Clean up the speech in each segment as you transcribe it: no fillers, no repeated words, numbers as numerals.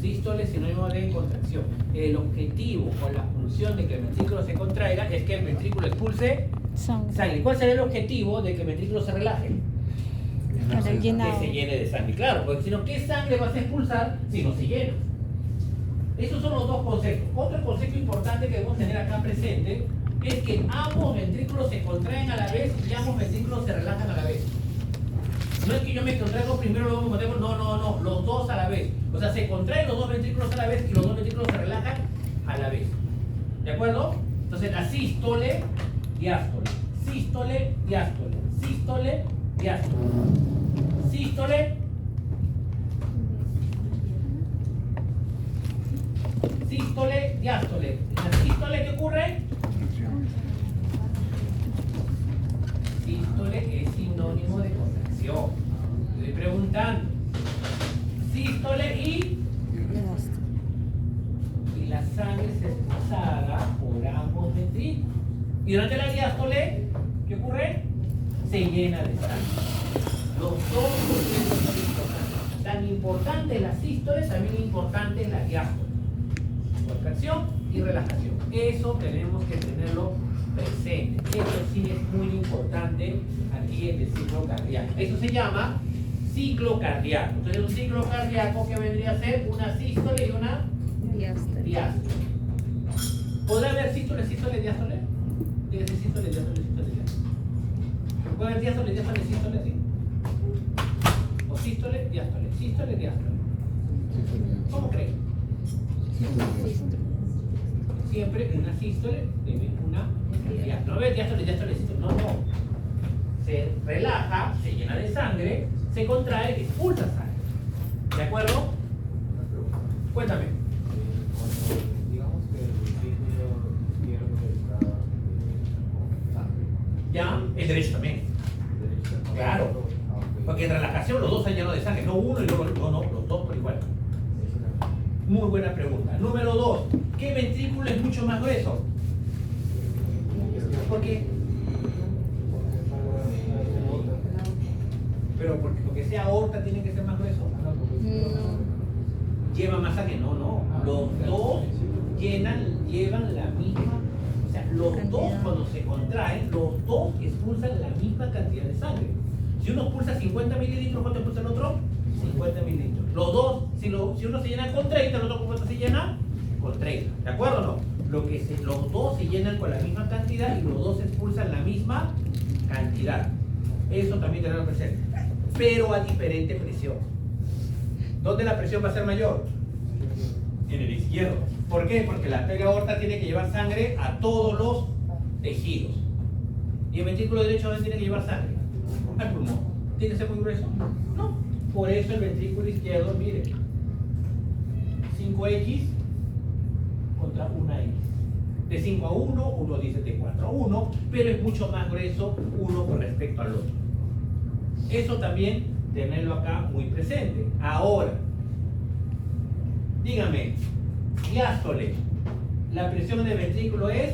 Sístole es sinónimo de contracción. El objetivo o la función de que el ventrículo se contraiga es que el ventrículo expulse sangre. ¿Cuál sería el objetivo de que el ventrículo se relaje? Que se llene de sangre. Claro, porque si no, ¿qué sangre vas a expulsar si no se llena? Esos son los dos conceptos. Otro concepto importante que debemos tener acá presente es que ambos ventrículos se contraen a la vez y ambos ventrículos se relajan a la vez. No es que yo me contraigo primero, luego me contraigo, no, los dos a la vez. O sea, se contraen los dos ventrículos a la vez y los dos ventrículos se relajan a la vez. ¿De acuerdo? Entonces, la sístole, diástole, sístole, diástole, sístole, diástole, sístole, sístole, diástole. ¿En la sístole qué ocurre? Sístole es sinónimo de contracción. Estoy preguntando. Sístole y la sangre se expulsada por ambos ventrículos. Y durante la diástole, ¿qué ocurre? Se llena de sangre. Los dos procesos son importantes. Tan importante es la sístole, también importante es la diástole. Contracción y relajación. Eso tenemos que tenerlo presente. Eso sí es muy importante aquí en el ciclo cardíaco. Eso se llama ciclo cardíaco. Entonces, un ciclo cardíaco que vendría a ser una sístole y una diástole. ¿Podrá haber sístole, sístole, diástole? Tiene que ser sístole, diástole, sístole, diástole. ¿Puede haber diástole, diástole, sístole, sí? O sístole, diástole, sístole, diástole. ¿Cómo creen? Siempre una sístole debe una diástole. No ves diástole, diástole, sístole. No. Se relaja, se llena de sangre, se contrae, expulsa sangre. ¿De acuerdo? Cuéntame. Digamos que el ventrículo izquierdo está con sangre. Ya, el derecho también. Claro. Porque en relajación los dos están llenos de sangre, no uno y luego no, los dos por igual. Muy buena pregunta. Número 2. ¿Qué ventrículo es mucho más grueso? ¿Por qué? Pero porque sea aorta tiene que ser más grueso. Lleva más sangre. No. Los dos llevan la misma. O sea, los dos cuando se contraen, los dos expulsan la misma cantidad de sangre. Si uno expulsa 50 mililitros, ¿cuánto expulsa el otro? 50 mililitros. Los dos, si uno se llena con 30, el otro se llena con 30. ¿De acuerdo o no? Los dos se llenan con la misma cantidad y los dos expulsan la misma cantidad. Eso también tenemos presente. Pero a diferente presión. ¿Dónde la presión va a ser mayor? En el izquierdo. ¿Por qué? Porque la arteria aorta tiene que llevar sangre a todos los tejidos. ¿Y el ventrículo derecho dónde tiene que llevar sangre? Al pulmón. ¿Tiene que ser muy grueso? No. Por eso el ventrículo izquierdo, mire, 5X contra 1X. De 5 a 1, uno dice de 4 a 1, pero es mucho más grueso uno con respecto al otro. Eso también tenerlo acá muy presente. Ahora, dígame, diástole, la presión del ventrículo es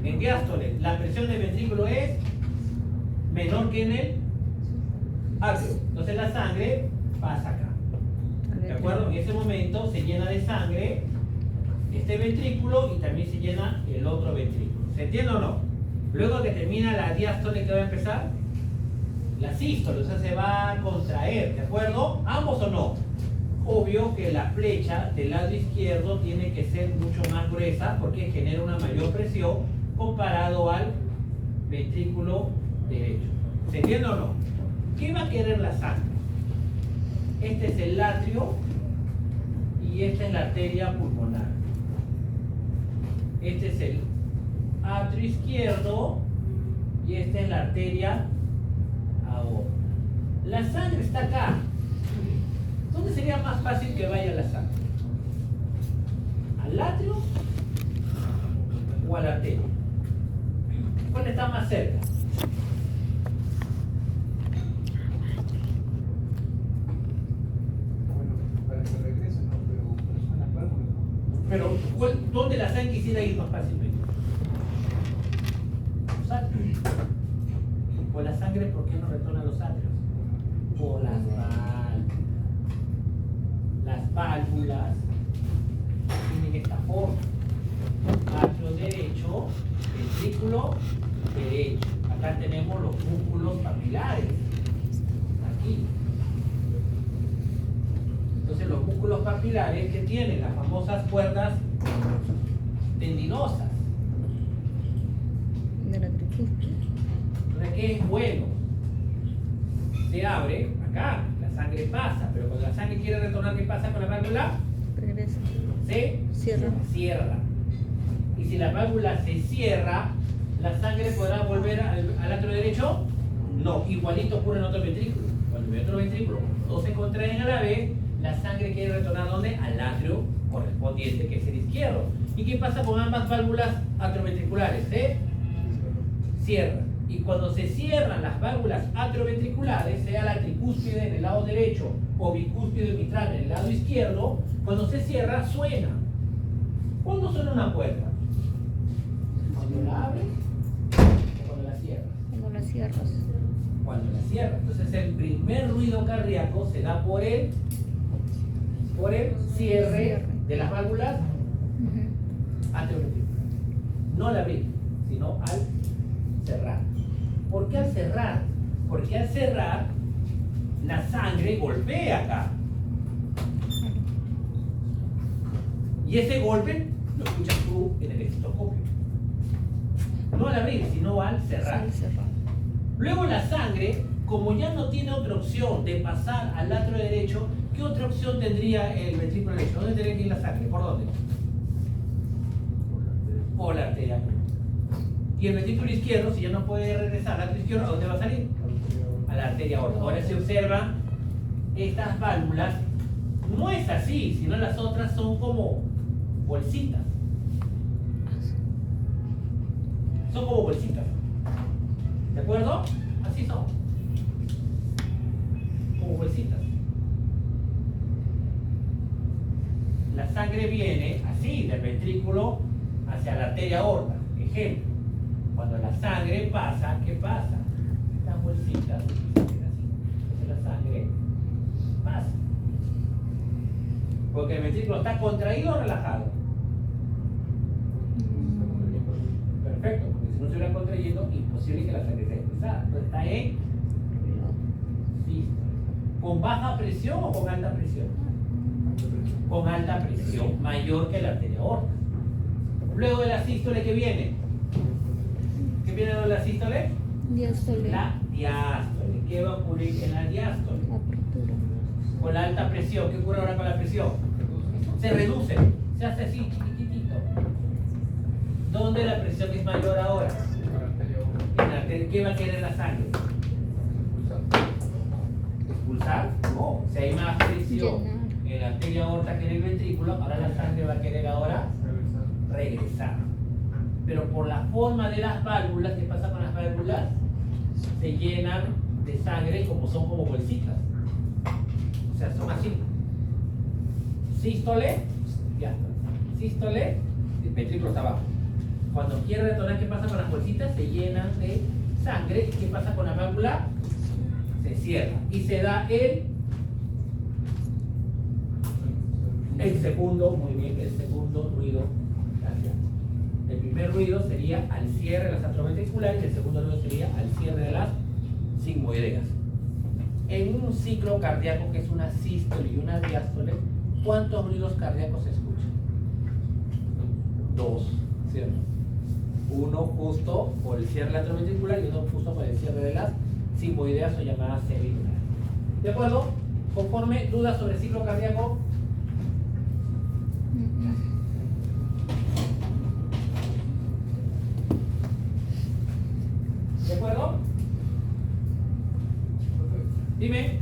en diástole, la presión del ventrículo es menor que en el atrio. Entonces la sangre pasa acá. ¿De acuerdo? En ese momento se llena de sangre este ventrículo y también se llena el otro ventrículo. ¿Se entiende o no? Luego que termina la diástole, ¿qué va a empezar? La sístole, o sea, se va a contraer. ¿De acuerdo? ¿Ambos o no? Obvio que la flecha del lado izquierdo tiene que ser mucho más gruesa porque genera una mayor presión comparado al ventrículo derecho. ¿Se entiende o no? ¿Qué va a querer la sangre? Este es el atrio y esta es la arteria pulmonar. Este es el atrio izquierdo y esta es la arteria aorta. La sangre está acá. ¿Dónde sería más fácil que vaya la sangre? ¿Al atrio o a la arteria? ¿Cuál está más cerca? Bueno, para que regrese, ¿no? Pero son las válvulas, ¿no? Pero, ¿dónde la sangre quisiera ir más fácilmente? Los atrios. Pues la sangre, ¿por qué no retorna a los atrios? Por las válvulas. Las válvulas tienen esta forma. Atrio derecho, ventrículo derecho. Acá tenemos los músculos papilares. Aquí. Entonces los músculos papilares que tienen las famosas cuerdas tendinosas. De la tricúspide. Entonces, ¿qué es bueno? Se abre acá, la sangre pasa, pero cuando la sangre quiere retornar, ¿qué pasa con la válvula? Regresa. Se Cierra. cierra. Y si la válvula se cierra, ¿la sangre podrá volver al atrio derecho? No, igualito ocurre en otro ventrículo. Cuando en otro ventrículo, los dos se contraen a la vez, la sangre quiere retornar ¿dónde? Al atrio correspondiente, que es el izquierdo. ¿Y qué pasa con ambas válvulas atrioventriculares? Se cierran. Y cuando se cierran las válvulas atrioventriculares, sea la tricúspide en el lado derecho o bicúspide mitral en el lado izquierdo, cuando se cierra suena. ¿Cuándo suena una puerta? ¿Cuando la abres o cuando la cierras? Cuando la cierras. Cuando la cierras. Entonces el primer ruido cardíaco se da por el cierre de las válvulas atrioventriculares. No al abrir, sino al cerrar. ¿Por qué al cerrar? Porque al cerrar la sangre golpea acá. Y ese golpe lo escuchas tú en el estetoscopio. No al abrir, sino al cerrar. Al cerrar. Luego la sangre, como ya no tiene otra opción de pasar al atrio derecho, ¿qué otra opción tendría el ventrículo derecho? ¿Dónde tendría que ir la sangre? ¿Por dónde? Por la arteria. Y el ventrículo izquierdo, si ya no puede regresar al atrio izquierdo, ¿a dónde va a salir? A la arteria aorta. Ahora se observan estas válvulas, no es así, sino las otras son como bolsitas. Son como bolsitas. ¿De acuerdo? Así son. Como bolsitas. La sangre viene así, del ventrículo hacia la arteria aorta. Ejemplo, cuando la sangre pasa, ¿qué pasa? Estas bolsitas, así, entonces la sangre pasa. Porque el ventrículo está contraído o relajado. Perfecto, porque si no se hubiera contrayendo, imposible que la sangre sea expulsada. Entonces está en sístole. ¿Con baja presión o con alta presión? Con alta presión, mayor que la arteria aorta. Luego de la sístole, ¿qué viene? ¿Qué viene de la sístole? Diástole. La diástole. ¿Qué va a ocurrir en la diástole? Apertura. Con la alta presión, ¿qué ocurre ahora con la presión? Se reduce, se hace así, chiquitito. ¿Dónde la presión es mayor ahora? En la arteria. ¿Qué va a querer la sangre? ¿Expulsar? No. Si hay más presión Llenar. en la arteria aorta que en el ventrículo, ahora la sangre va a querer ahora regresar. Pero por la forma de las válvulas, ¿qué pasa con las válvulas? Se llenan de sangre como son como bolsitas. O sea, son así. Sístole, diástole. Sístole, el ventrículo está abajo. Cuando quiere retornar, ¿qué pasa con las bolsitas? Se llenan de sangre. ¿Qué pasa con la válvula? Se cierra. Y se da el segundo, muy bien, el segundo ruido cardíaco. El primer ruido sería al cierre de las atrioventriculares y el segundo ruido sería al cierre de las sigmoideas. En un ciclo cardíaco que es una sístole y una diástole, ¿cuántos ruidos cardíacos se escuchan? Dos, ¿cierto? Uno justo por el cierre de la atrioventricular y otro justo por el cierre de las sigmoideas o llamadas cerebulares. ¿De acuerdo? Conforme, dudas sobre el ciclo cardíaco. ¿De acuerdo? Dime.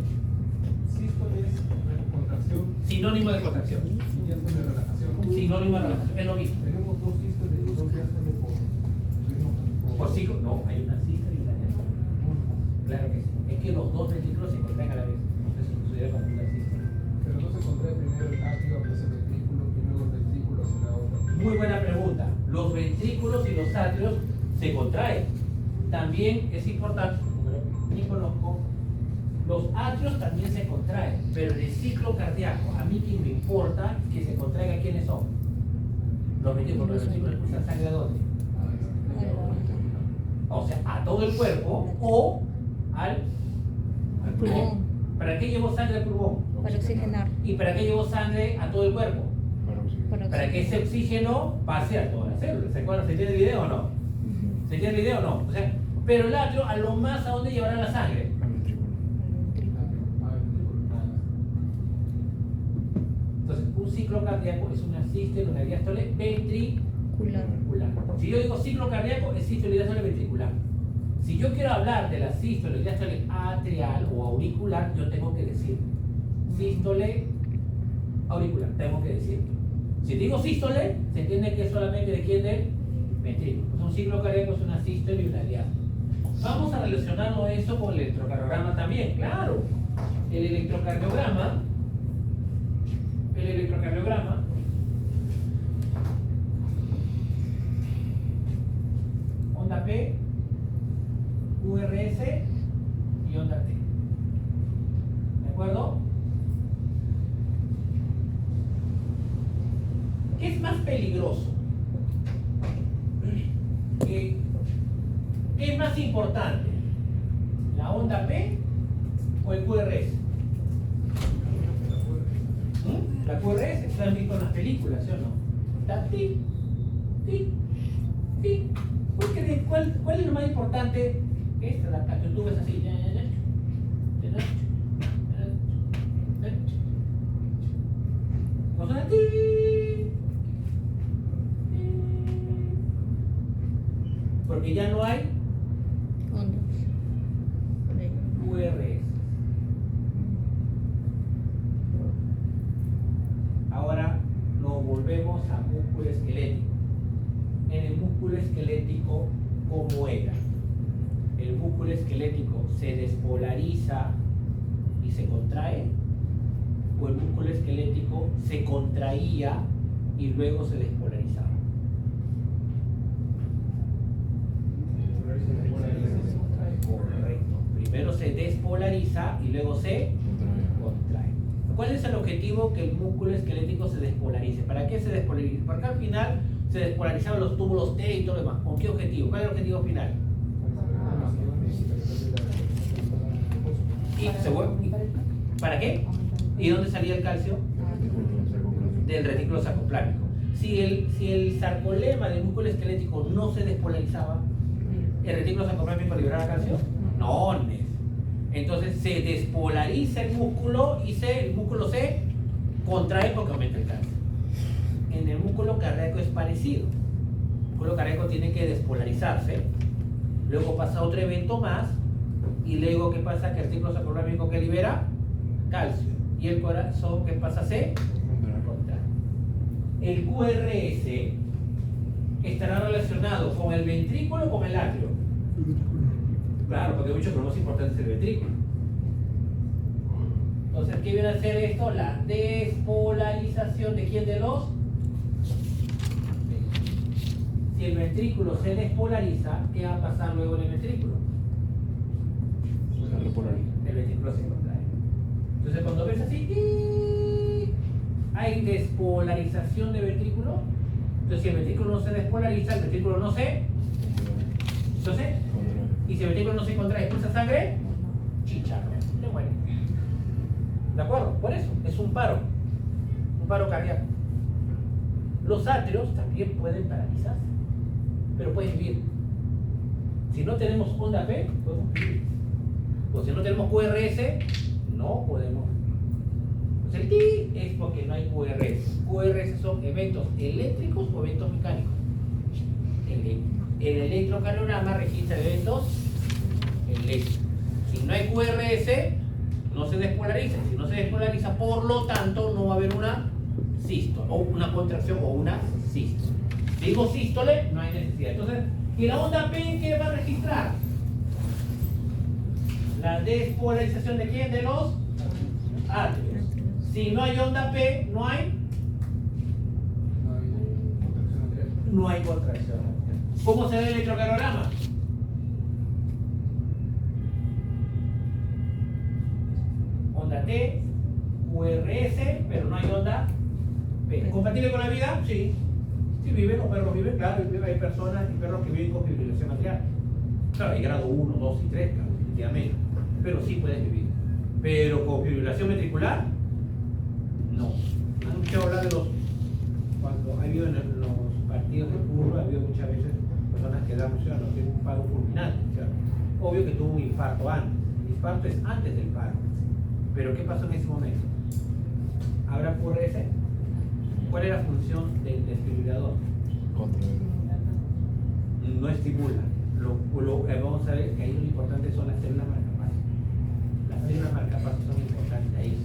Sístole es contracción Sinónimo de contracción. y diástole de relajación. Sinónimo de relajación. Es lo mismo. Tenemos dos sístoles y dos diástoles Por ciclo. No, hay una sístole y una diástole. Claro que sí. Es que los dos ventrículos se contraen a la vez. Entonces se considera como una sístole. Pero no se contrae primero el atrio, después el ventrículo y luego el ventrículo hacia la otra. Muy buena pregunta. Los ventrículos y los atrios se contraen. También es importante, como ni conozco, Los atrios también se contraen, pero en el ciclo cardíaco, a mí que me importa que se contraiga, ¿quiénes son? Los ventrículos. Los ventrículos expulsan sangre ¿a dónde? O sea, a todo el cuerpo o al Pulmón. ¿Para qué llevo sangre al pulmón? Para oxigenar. ¿Y para qué llevo sangre a todo el cuerpo? Para que ese oxígeno pase a todas las células. ¿Se acuerdan? ¿Se entiende el video o no? Ujú. ¿Se entiende el video o no? O sea, pero el atrio a lo más, ¿a dónde llevará la sangre? Entonces, un ciclo cardíaco es una sístole, una diástole ventricular. Si yo digo ciclo cardíaco, es sístole y diástole ventricular. Si yo quiero hablar de la sístole y diástole atrial o auricular, yo tengo que decir sístole auricular, tengo que decir. Si digo sístole, se entiende que es solamente de quién, del ventrículo. Pues un ciclo cardíaco es una sístole y una diástole. Vamos a relacionarlo eso con el electrocardiograma también, claro. El electrocardiograma, onda P, QRS y onda T. ¿De acuerdo? ¿Qué es más peligroso? ¿Qué es más importante? ¿La onda P o el QRS? La QRS, ¿se han visto en las películas, sí o no? Está tic, tic, tic. ¿Cuál es lo más importante? Esta, la que tú ves así. No suena tic. Porque ya no hay Ondas. Por ello. QRS. Ahora nos volvemos a músculo esquelético. En el músculo esquelético, ¿cómo era? El músculo esquelético se despolariza y se contrae, o el músculo esquelético se contraía y luego se despolarizaba. Correcto. Primero se despolariza y luego se contrae. ¿Cuál es el objetivo? Que el músculo esquelético se despolarice. ¿Para qué se despolariza? Porque al final se despolarizaban los túbulos T y todo lo demás. ¿Con qué objetivo? ¿Cuál es el objetivo final? ¿Para qué? ¿Y dónde salía el calcio? Del retículo sarcoplámico. Si el sarcolema del músculo esquelético no se despolarizaba, ¿el retículo sarcoplámico liberaba calcio? No, entonces se despolariza el músculo y el músculo se contrae porque aumenta el calcio. En el músculo cardíaco es parecido. El músculo cardíaco tiene que despolarizarse, luego pasa otro evento más, y luego ¿qué pasa? Que el retículo sarcoplámico que libera calcio, y el corazón ¿qué pasa? Se contrae. El QRS estará relacionado con el ventrículo o con el atrio. Claro, porque mucho, pero lo más importante es el ventrículo. Entonces, ¿qué viene a hacer esto? La despolarización de quién, de los. Si el ventrículo se despolariza, ¿qué va a pasar luego en el ventrículo? El ventrículo se contrae. Entonces, cuando ves así, hay despolarización de ventrículo. Entonces, si el ventrículo no se despolariza, el ventrículo no se. Entonces, y si el ventrículo no se contrae, expulsa sangre, chicharro, te muere. ¿De acuerdo? Por eso, es un paro cardíaco. Los atrios también pueden paralizarse, pero pueden vivir. Si no tenemos onda P, podemos vivir. O si no tenemos QRS, no podemos. Pues el TI es porque no hay QRS. QRS son eventos eléctricos o eventos mecánicos. El electrocardiograma registra eventos eléctricos. Si no hay QRS, no se despolariza. Si no se despolariza, por lo tanto, no va a haber una sístole, o una contracción, o una sístole. Si digo sístole, no hay necesidad. Entonces, ¿y la onda P qué va a registrar? La despolarización de quién? De los atrios. Si no hay onda P, no hay contracción. ¿Cómo se ve el electrocardiograma? onda T, QRS, pero no hay onda P. ¿Compatible con la vida? Sí. Sí viven, los perros viven, claro, hay personas y perros que viven con fibrilación atrial. Claro, hay grado 1, 2 y 3, claro, definitivamente. Pero sí puedes vivir. Pero con fibrilación ventricular, no. Han escuchado hablar de los. Cuando ha habido en los partidos de fútbol, ha habido muchas veces personas que dan un paro fulminante. ¿Cierto? Obvio que tuvo un infarto antes. El infarto es antes del paro. Pero ¿qué pasó en ese momento? ¿Habrá QRS? ¿Cuál es la función del desfibrilador? No estimula. Vamos a ver que ahí lo importante son las células marcapasos. Las células marcapasos son importantes ahí.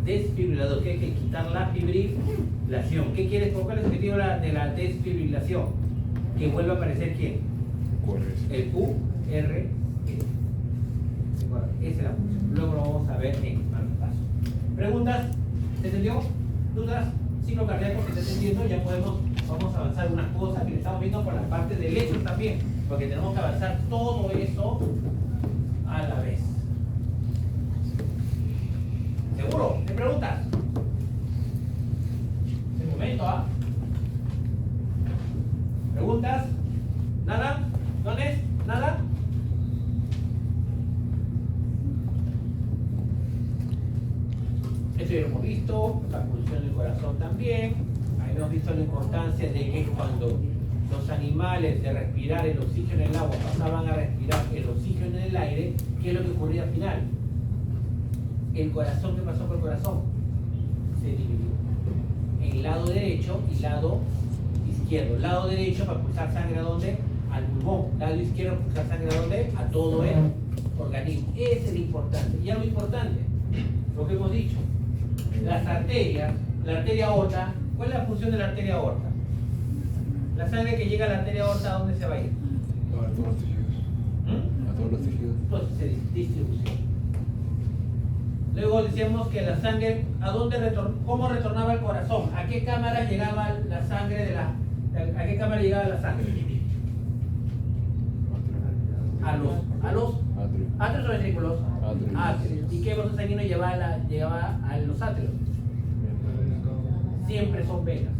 Desfibrilador, que hay que quitar la fibrilación. ¿Qué quieres? ¿Cuál es el objetivo de la desfibrilación? Que vuelva a aparecer ¿quién? El QRS. Esa es la función. Luego lo vamos a ver en marcapasos. ¿Preguntas? ¿Se entendió? ¿Dudas? Ciclo cardíaco que se está entendiendo, vamos a avanzar unas cosas que estamos viendo por la parte del hecho también, porque tenemos que avanzar todo eso a la vez. ¿Seguro? ¿Me preguntas? Es momento, ¿ah? ¿Preguntas? ¿Nada? ¿Dones? ¿Nada? Esto ya lo hemos visto, la función del corazón también. Ahí hemos visto la importancia de que cuando los animales de respirar el oxígeno en el agua pasaban a respirar el oxígeno en el aire, ¿qué es lo que ocurría al final? El corazón, ¿qué pasó con el corazón? Se dividió en lado derecho y lado izquierdo. Lado derecho para pulsar sangre a dónde? Al pulmón. Lado izquierdo para pulsar sangre a dónde? A todo el organismo. Ese es lo importante. Y algo importante, lo que hemos dicho. Las arterias, la arteria aorta, ¿cuál es la función de la arteria aorta? La sangre que llega a la arteria aorta, ¿a dónde se va a ir? A todos los tejidos. A todos los tejidos. Entonces, distribución. Luego decíamos que la sangre, ¿cómo retornaba el corazón? ¿A qué cámara llegaba la sangre ¿a qué cámara llegaba la sangre? A los atrios o ventrículos. Atrios. ¿Y qué vaso sanguíneo llegaba a los atrios? Siempre son venas.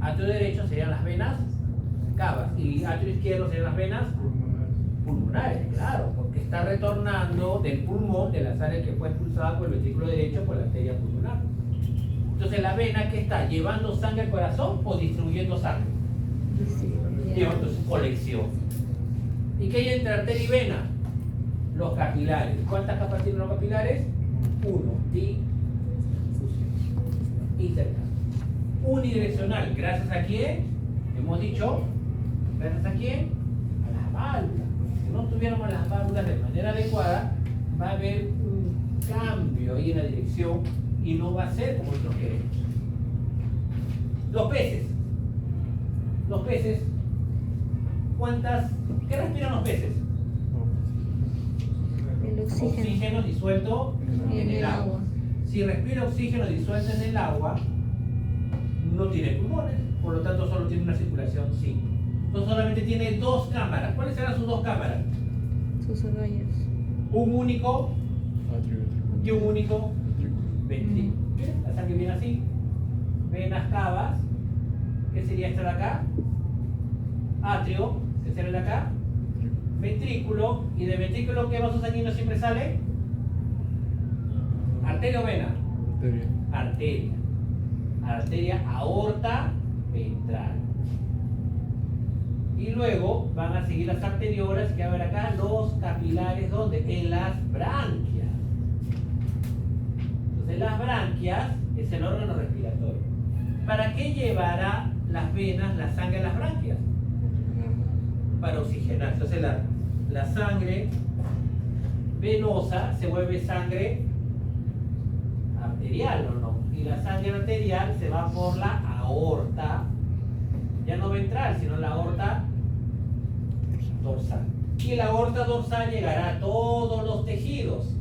Atrio derecho serían las venas cavas y atrio izquierdo serían las venas pulmonares, claro, porque está retornando del pulmón, de la sangre que fue expulsada por el ventrículo derecho por la arteria pulmonar. Entonces, ¿la vena que está llevando sangre al corazón o distribuyendo sangre? Entonces, colección. ¿Y qué hay entre arteria y vena? Los capilares. ¿Cuántas capas tienen los capilares? Uno. Difusión. Intercambio. Unidireccional. ¿Gracias a quién? Hemos dicho, ¿gracias a quién? A las válvulas. Si no tuviéramos las válvulas de manera adecuada, va a haber un cambio ahí en la dirección y no va a ser como nosotros queremos. Los peces. Los peces, ¿qué respiran los peces? El oxígeno. Oxígeno disuelto en el agua. Si respira oxígeno disuelto en el agua, no tiene pulmones, por lo tanto solo tiene una circulación simple. Entonces solamente tiene dos cámaras. ¿Cuáles serán sus dos cámaras? Sus agallas. Un único y un único ventrículo. Mm. La sangre viene así. Venas cavas. ¿Qué sería esta de acá? Atrio. ¿Qué sería de acá? Ventrículo. ¿Y de ventrículo qué vaso sanguíneo siempre sale? ¿Arteria o vena? Arteria. Arteria aorta ventral. Y luego van a seguir las arteriolas que va a haber acá, los capilares, ¿dónde? En las branquias. Entonces las branquias es el órgano respiratorio. ¿Para qué llevará las venas la sangre a las branquias? Para oxigenar. Entonces la sangre venosa se vuelve sangre arterial, ¿o no? Y la sangre arterial se va por la aorta, ya no ventral, sino la aorta dorsal. Y la aorta dorsal llegará a todos los tejidos.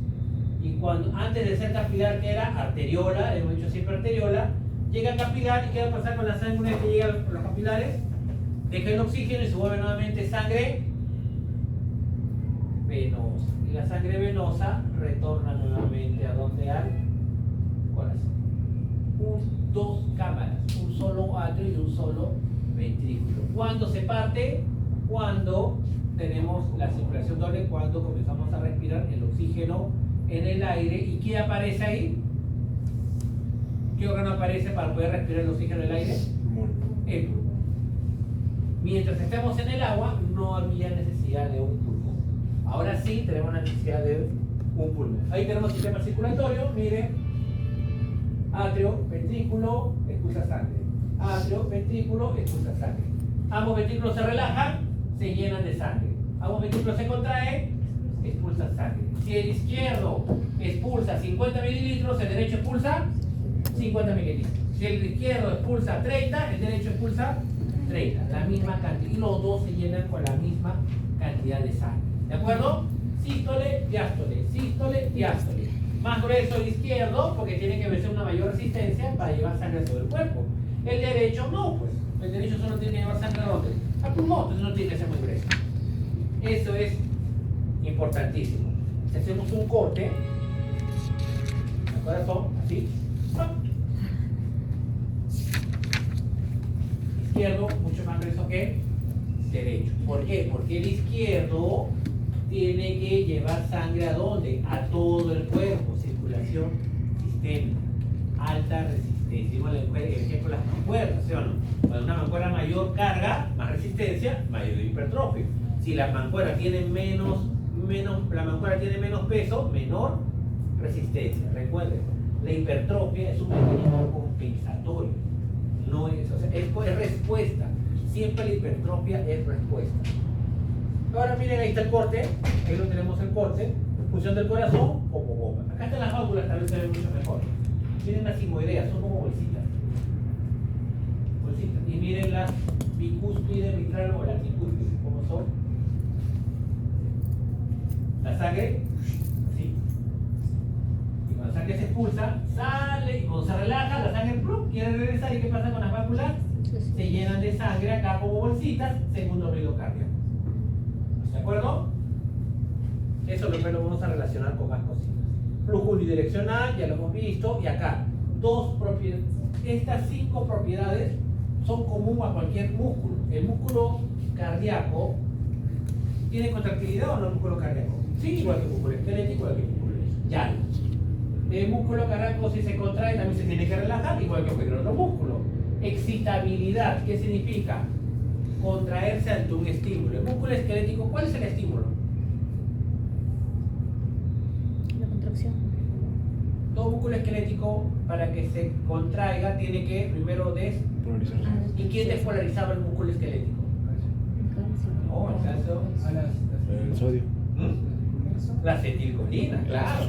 Y cuando antes de ser capilar, que era arteriola, hemos dicho siempre arteriola, llega a capilar. ¿Y qué va a pasar con la sangre una vez que llega a los capilares? Deja el oxígeno y se vuelve nuevamente sangre venosa. y la sangre venosa retorna nuevamente a donde al corazón. Dos cámaras, un solo atrio y un solo ventrículo. ¿Cuándo se parte? Cuando tenemos la circulación doble, cuando comenzamos a respirar el oxígeno en el aire. ¿Y qué aparece ahí? ¿Qué órgano aparece para poder respirar el oxígeno en el aire? El pulmón. Mientras estemos en el agua, no había necesidad de un pulmón. Ahora sí tenemos la necesidad de un pulmón. Ahí tenemos el sistema circulatorio, miren. Atrio, ventrículo, expulsa sangre. Atrio, ventrículo, expulsa sangre. Ambos ventrículos se relajan, se llenan de sangre. Ambos ventrículos se contraen, expulsan sangre. Si el izquierdo expulsa 50 mililitros, el derecho expulsa 50 mililitros. Si el izquierdo expulsa 30, el derecho expulsa 30. La misma cantidad. Y los dos se llenan con la misma cantidad de sangre. ¿De acuerdo? Sístole, diástole. Sístole, diástole. Más grueso el izquierdo porque tiene que vencer una mayor resistencia para llevar sangre a todo el cuerpo. El derecho no, pues. El derecho solo tiene que llevar sangre a dónde? Al pulmón, entonces no tiene que ser muy grueso. Eso es importantísimo. Si hacemos un corte, el corazón, así, izquierdo mucho más grueso que derecho. ¿Por qué? Porque el izquierdo tiene que llevar sangre ¿a dónde? A todo el cuerpo, circulación sistémica, alta resistencia. Hicimos el ejemplo de las mancuernas, ¿sí o no? Cuando una mancuerna mayor carga, más resistencia, mayor hipertrofia. Si la mancuerna tiene menos peso, menor resistencia. Recuerden, la hipertrofia es un mecanismo compensatorio. No es, o sea, es respuesta. Siempre la hipertrofia es respuesta. Ahora miren, ahí está el corte. Ahí lo tenemos el corte. Función del corazón como bomba. Acá están las válvulas, tal vez se ven mucho mejor. Miren las sigmoideas, son como bolsitas. Bolsitas. Y miren las bicúspide, mitral o las tricúspide, como son. La sangre, así. Y cuando la sangre se expulsa, sale. Y cuando se relaja, la sangre quiere regresar. ¿Y qué pasa con las válvulas? Se llenan de sangre acá como bolsitas, segundo ruido cardíaco. ¿De acuerdo? Eso lo vamos a relacionar con más cositas. Flujo unidireccional, ya lo hemos visto. Y acá, dos propiedades. Estas 5 propiedades son comunes a cualquier músculo. El músculo cardíaco tiene contractilidad o no el músculo cardíaco. Sí, igual que el músculo esquelético, igual que el músculo llano. El músculo cardíaco, si se contrae, también se tiene que relajar, igual que cualquier otro músculo. Excitabilidad, ¿qué significa? Contraerse ante un estímulo. El músculo esquelético, ¿cuál es el estímulo? La contracción. Todo músculo esquelético, para que se contraiga, tiene que primero Polarizarse. ¿Y quién despolarizaba el músculo esquelético? No, el calcio. El sodio. La acetilcolina, claro.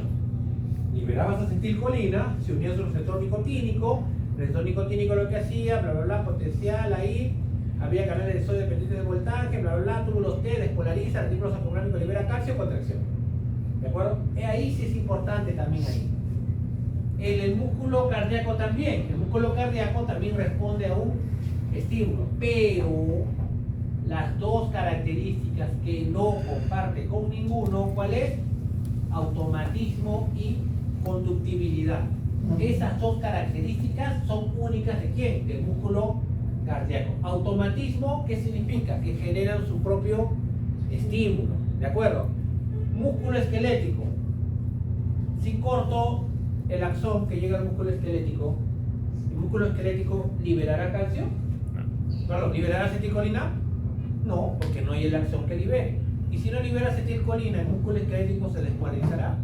Liberabas acetilcolina, se unía a su receptor nicotínico. El receptor nicotínico lo que hacía, bla, bla, bla, potencial ahí. Había canales de sodio dependientes de voltaje, bla, bla, bla, túbulos T, despolariza, artículos apográficos, libera calcio, contracción. ¿De acuerdo? Ahí sí es importante también ahí. El músculo cardíaco también. El músculo cardíaco también responde a un estímulo, pero las dos características que no comparte con ninguno, ¿cuál es? Automatismo y conductibilidad. Esas dos características son únicas ¿de quién? Del músculo cardíaco. Automatismo, ¿qué significa? Que generan su propio estímulo, ¿de acuerdo? Músculo esquelético. Si corto el axón que llega al músculo esquelético, ¿el músculo esquelético liberará calcio? Perdón, ¿liberará acetilcolina? No, porque no hay el axón que libere. Y si no libera acetilcolina, el músculo esquelético se despolarizará.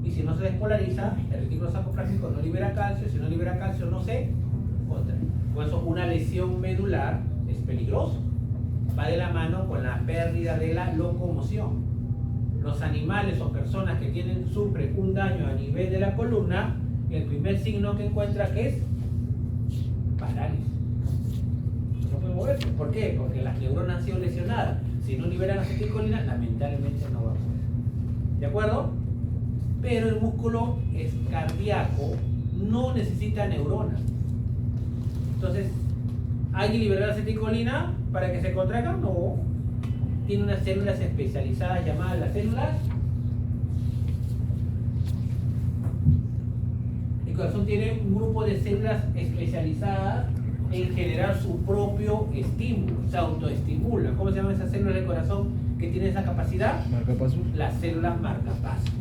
Y si no se despolariza, el retículo sarcofrágico no libera calcio. Si no libera calcio, no se contrae. Por eso una lesión medular es peligroso. Va de la mano con la pérdida de la locomoción. Los animales o personas que sufren un daño a nivel de la columna, el primer signo que encuentra que es parálisis. No puede moverse. ¿Por qué? Porque las neuronas han sido lesionadas. Si no liberan acetilcolina, lamentablemente no va a poder. ¿De acuerdo? Pero el músculo cardíaco no necesita neuronas. Entonces, ¿hay que liberar acetilcolina para que se contraiga? No. Tiene unas células especializadas llamadas las células corazón tiene un grupo de células especializadas en generar su propio estímulo, se autoestimula. ¿Cómo se llaman esas células del corazón que tienen esa capacidad? Marcapasos. Las células marcapaso.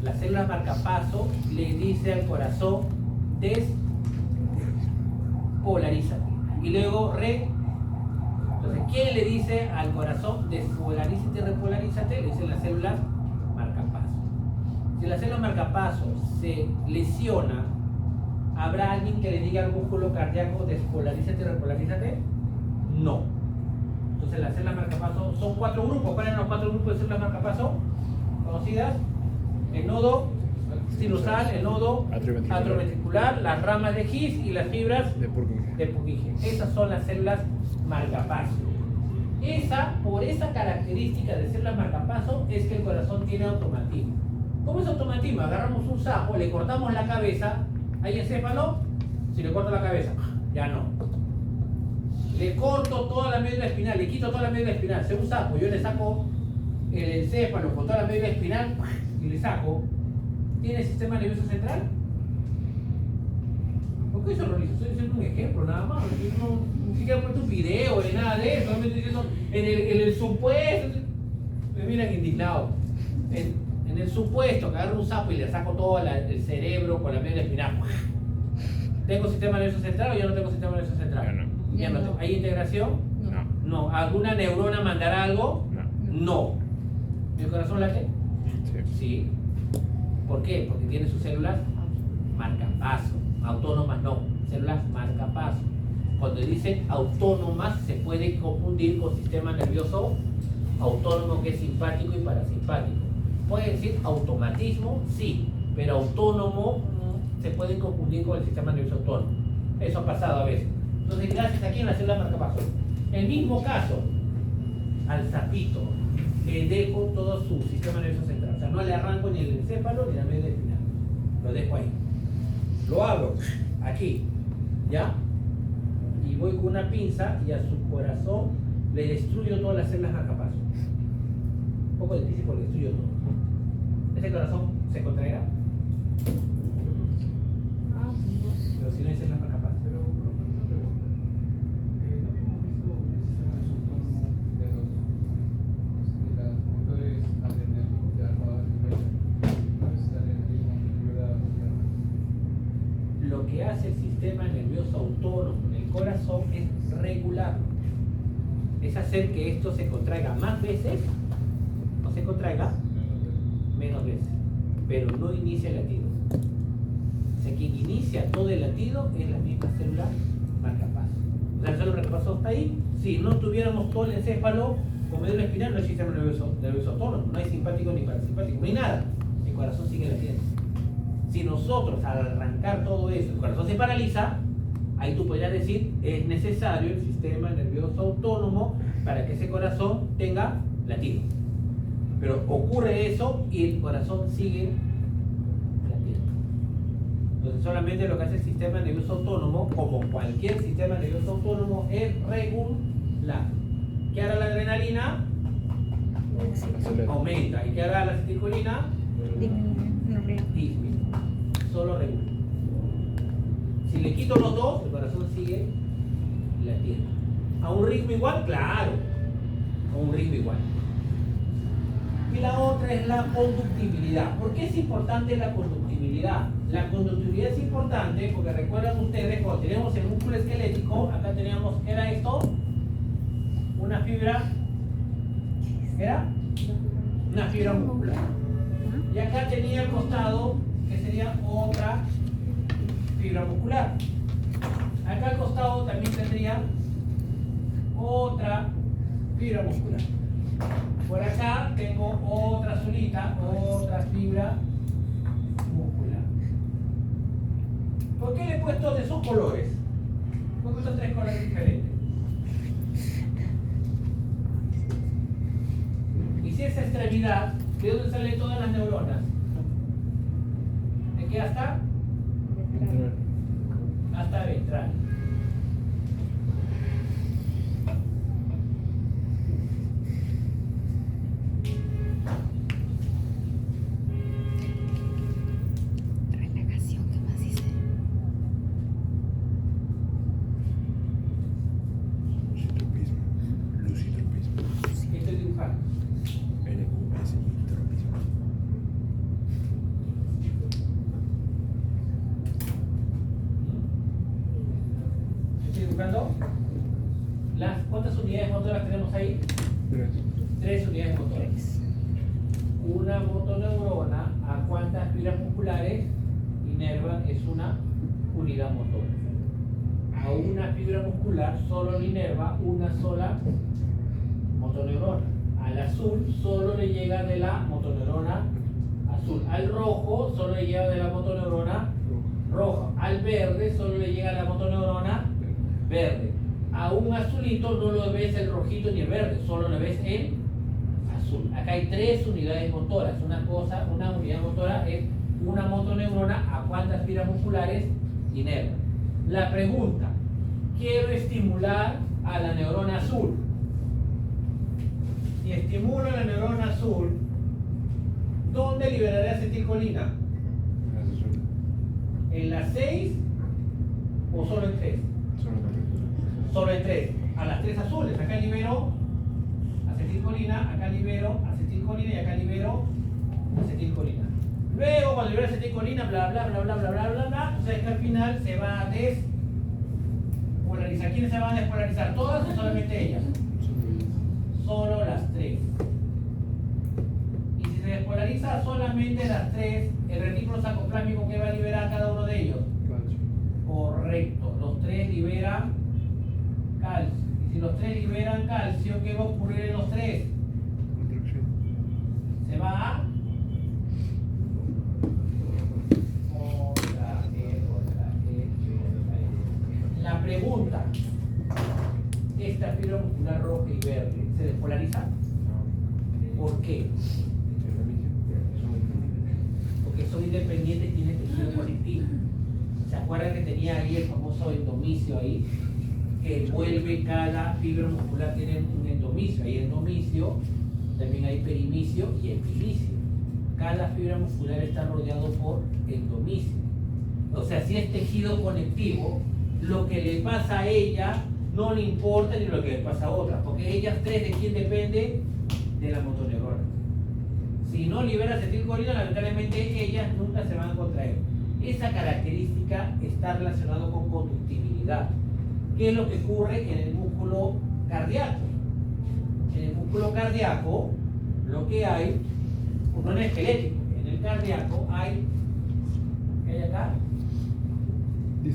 Las células marcapaso le dice al corazón despolarízate. Y luego Entonces, ¿quién le dice al corazón despolarízate y repolarízate? Le dicen las células marcapaso. Si la célula marcapaso se lesiona, ¿habrá alguien que le diga al músculo cardíaco despolarízate y repolarízate? No. Entonces las células marcapaso son 4 grupos. ¿Cuáles eran los 4 grupos de células marcapaso conocidas? El nodo sinusal, el nodo atrioventricular, las ramas de His y las fibras De Purkinje. de Purkinje. Esas son las células marcapaso. Por esa característica de células marcapaso es que el corazón tiene automatismo. ¿Cómo es automatismo? Agarramos un sapo, le cortamos la cabeza, ¿hay encéfalo? Si le corto la cabeza, ya no. Le corto toda la médula espinal, le quito toda la médula espinal. Si un sapo, yo le saco el encéfalo con toda la médula espinal y le saco, ¿tiene sistema nervioso central? ¿Por qué eso lo hizo? Estoy diciendo un ejemplo nada más. Yo no, ni siquiera he puesto un video ni nada de eso. Solamente estoy diciendo en el supuesto. Me miran indignado. En el supuesto que agarro un sapo y le saco todo el cerebro con la médula espinal. ¿Tengo sistema nervioso central o ya no tengo sistema nervioso central? Ya no. Ya no tengo. ¿Hay integración? No. No. ¿Alguna neurona mandará algo? No. No. ¿Mi corazón late? Sí. Sí. ¿Por qué? Porque tiene sus células marcapaso. Autónomas no. Células marcapaso. Cuando dicen autónomas se puede confundir con sistema nervioso autónomo, que es simpático y parasimpático. Puede decir automatismo, sí, pero autónomo se puede confundir con el sistema nervioso autónomo. Eso ha pasado a veces. Entonces, gracias aquí en la célula marcapaso. El mismo caso, al sapito le dejo todo su sistema nervioso central. O sea, no le arranco ni el encéfalo ni la médula espinal. Lo dejo ahí. Lo abro aquí, ¿ya? Y voy con una pinza y a su corazón le destruyo todas las células marcapaso. Un poco difícil porque destruyo todo. ¿Ese corazón se contraerá? Pero si no hay células marcapaso. Pero, una pregunta. ¿No hemos visto un sistema autónomo de los motores adrenalínicos de alfa nivel? ¿No es adrenalina ayuda a Lo que hace el sistema nervioso autónomo en el corazón es regularlo. Es hacer que esto se contraiga más veces o se contraiga menos veces, pero no inicia el latido. O sea, quien inicia todo el latido es la misma célula marcapaso. O sea, la célula marcapaso está ahí. Si no tuviéramos todo el encéfalo con médula espinal, no hay sistema nervioso autónomo, no hay simpático ni parasimpático, no hay nada. El corazón sigue latiendo. Si nosotros al arrancar todo eso, el corazón se paraliza, ahí tú podrías decir, es necesario el sistema nervioso autónomo para que ese corazón tenga latido. Pero ocurre eso y el corazón sigue latiendo. Entonces solamente lo que hace el sistema nervioso autónomo, como cualquier sistema nervioso autónomo, es regular. ¿Qué hará la adrenalina? Acelera. Aumenta. ¿Y qué hará la acetilcolina? Disminuye. Solo regula. Si le quito los dos, el corazón sigue latiendo. ¿A un ritmo igual? Claro. A un ritmo igual. Y la otra es la conductibilidad. ¿Por qué es importante la conductibilidad? La conductibilidad es importante porque recuerdan ustedes cuando tenemos el músculo esquelético, acá teníamos, ¿qué era esto? Una fibra, ¿qué era? Una fibra muscular. Y acá tenía al costado, que sería otra fibra muscular. Acá al costado también tendría otra fibra muscular. Por acá tengo otra azulita, otra fibra muscular. ¿Por qué le he puesto de esos colores? ¿Por qué he puesto 3 colores diferentes? Y si esa extremidad, ¿de dónde salen todas las neuronas? ¿De qué hasta? Hasta ventral. Relajación. motoras tenemos ahí? 3 unidades motoras. Una motoneurona, ¿a cuántas fibras musculares inervan? Es una unidad motora. A una fibra muscular solo le inerva una sola motoneurona. Al azul solo le llega de la motoneurona azul. Al rojo solo le llega de la motoneurona roja. Al verde solo le llega la motoneurona verde. A un azulito no lo ves el rojito ni el verde, solo lo ves el azul. Acá hay 3 unidades motoras. Una unidad motora es una motoneurona a cuántas fibras musculares inerva. La pregunta, quiero estimular a la neurona azul. Si estimulo a la neurona azul, ¿dónde liberaré acetilcolina? ¿En las 6 o solo en 3? Solo en 3. A las 3 azules. Acá libero acetilcolina, acá libero acetilcolina y acá libero acetilcolina. Luego, cuando libero acetilcolina, bla bla bla bla bla bla bla bla, o sea que al final se va a despolarizar. ¿Quiénes se van a despolarizar? ¿Todas o solamente ellas? Solo las 3. Y si se despolariza solamente las 3, el retículo sarcoplámico, ¿qué va a liberar cada uno de ellos? Correcto, los 3 liberan calcio. Y si los 3 liberan calcio, ¿qué va a ocurrir en los 3? Se va a La pregunta, ¿esta fibra muscular roja y verde se despolariza? ¿Por qué? Porque son independientes y tienen tejido conectivo. ¿Se acuerdan que tenía ahí el famoso endomicio ahí? Que envuelve cada fibra muscular, tiene un endomicio. Hay endomicio, también hay perimicio y epimicio. Cada fibra muscular está rodeado por endomicio. O sea, si es tejido conectivo, lo que le pasa a ella no le importa ni lo que le pasa a otras, porque ellas 3, ¿de quién depende? De la motoneurona. Si no libera acetilcolina, lamentablemente ellas nunca se van a contraer. Esa característica está relacionada con conductibilidad. ¿Qué es lo que ocurre en el músculo cardíaco? En el músculo cardíaco, lo que hay, no en el esquelético, en el cardíaco hay, ¿qué hay acá? ¿Qué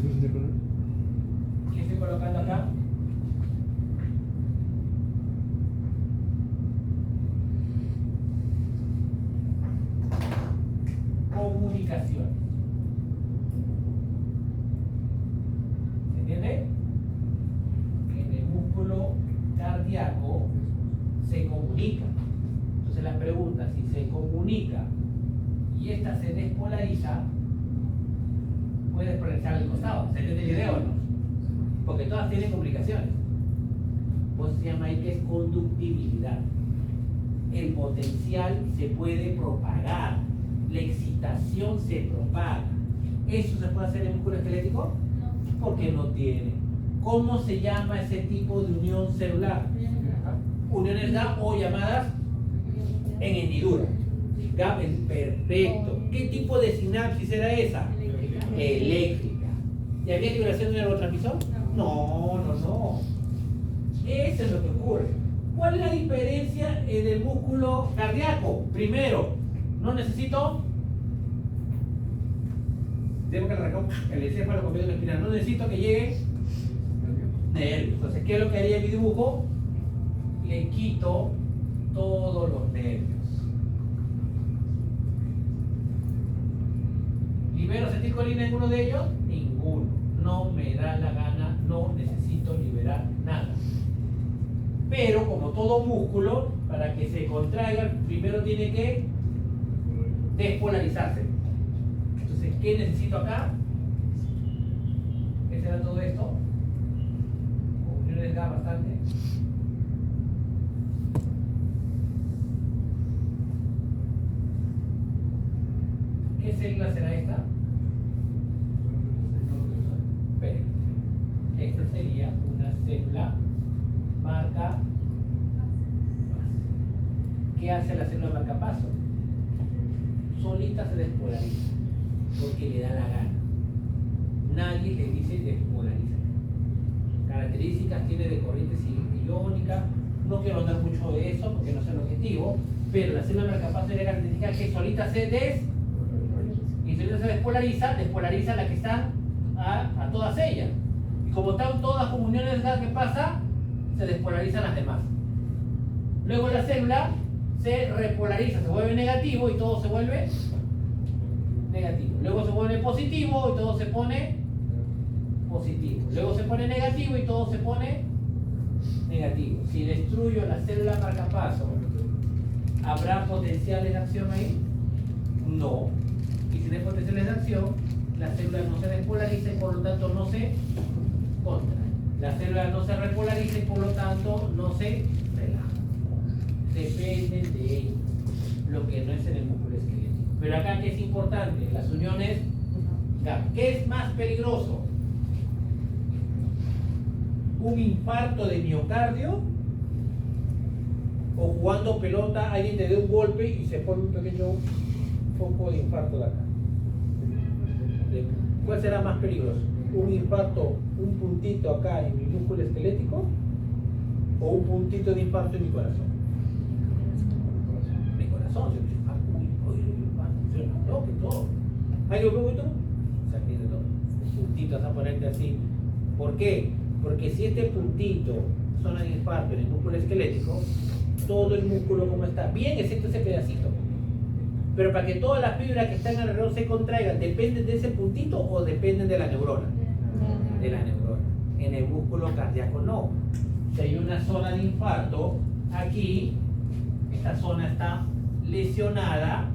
estoy colocando acá? Comunicación. ¿Se entiende? En el músculo cardíaco se comunica. Entonces la pregunta, si se comunica y esta se despolariza, puede despolarizar al costado. ¿Se entiende el video o no? Porque todas tienen comunicaciones. Pues se llama ahí que es conductibilidad. El potencial se puede propagar. La excitación se propaga. ¿Eso se puede hacer en el músculo esquelético? No. Porque no tiene. ¿Cómo se llama ese tipo de unión celular? Uniones GAP o llamadas en hendidura. GAP es perfecto. ¿Qué tipo de sinapsis era esa? Eléctrica. ¿Y había liberación de neurotransmisor? No, no, no. Eso es lo que ocurre. ¿Cuál es la diferencia en el músculo cardíaco? Primero, no necesito, tengo que arrancar el encéfalo completo espinal, no necesito que llegue nervios. Entonces, ¿qué es lo que haría mi dibujo? Le quito todos los nervios. ¿Libero acetilcolina en uno de ellos? Ninguno. No me da la gana, no necesito liberar nada. Pero como todo músculo, para que se contraiga, primero tiene que despolarizarse. Entonces, ¿qué necesito acá? ¿Qué será todo esto? Uniones GAP bastante. ¿Qué célula será esta? P. Esta sería una célula marca. ¿Qué hace la célula marcapaso? Solita se despolariza porque le da la gana. Nadie le dice despolariza. características tiene de corriente iónica. No quiero hablar mucho de eso porque no es el objetivo, pero la célula marcapaso tiene características que solita se y solita se despolariza la que está a todas ellas. Y como están todas comuniones, ¿qué pasa? Se despolarizan las demás. Luego la célula se repolariza, se vuelve negativo y todo se vuelve negativo. Luego se vuelve positivo y todo se pone positivo. Luego se pone negativo y todo se pone negativo. Si destruyo la célula marcapaso, ¿habrá potenciales de acción ahí? No. Y si no hay potenciales de acción, la célula no se despolariza y por lo tanto no se contrae. La célula no se repolariza y por lo tanto no se relaja. Dependen de ello, lo que no es en el músculo esquelético. Pero acá, ¿qué es importante? Las uniones GAP. ¿Qué es más peligroso? ¿Un infarto de miocardio? ¿O jugando pelota alguien te dé un golpe y se pone un pequeño foco de infarto de acá? ¿Cuál será más peligroso? ¿Un infarto, un puntito acá en mi músculo esquelético? ¿O un puntito de infarto en mi corazón? Mi corazón, se me dice, no, que todo. ¿Hay un poquito? Se pierde todo. Puntitos a ponerte así. ¿Por qué? Porque si este puntito, zona de infarto en el músculo esquelético, todo el músculo como está, bien excepto ese pedacito. Pero para que todas las fibras que están alrededor se contraigan, ¿dependen de ese puntito o dependen de la neurona? De la neurona. En el músculo cardíaco no. Si hay una zona de infarto, aquí, esta zona está lesionada.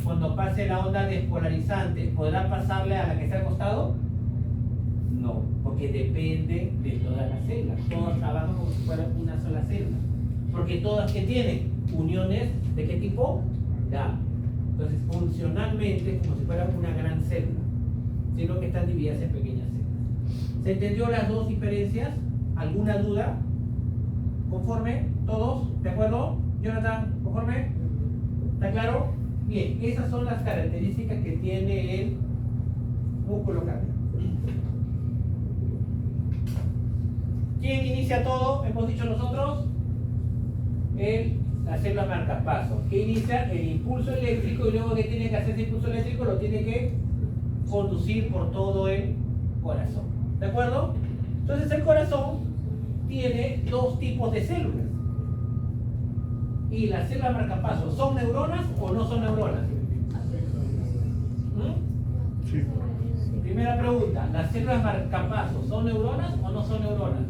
Cuando pase la onda despolarizante, ¿podrá pasarle a la que está al costado? No, porque depende de todas las células. Todas trabajan como si fuera una sola célula. Porque todas que tienen uniones, ¿de qué tipo? GAP. Entonces, funcionalmente es como si fuera una gran célula, sino que están divididas en pequeñas células. ¿Se entendió las dos diferencias? ¿Alguna duda? ¿Conforme? ¿Todos? ¿De acuerdo? Jonathan, ¿conforme? ¿Está claro? Bien, esas son las características que tiene el músculo cardíaco. ¿Quién inicia todo? Hemos dicho nosotros. La célula marcapaso, que inicia el impulso eléctrico y luego que tiene que hacer ese impulso eléctrico lo tiene que conducir por todo el corazón. ¿De acuerdo? Entonces el corazón tiene dos tipos de células. ¿Y las células marcapaso son neuronas o no son neuronas? Sí. Primera pregunta, ¿las células marcapaso son neuronas o no son neuronas?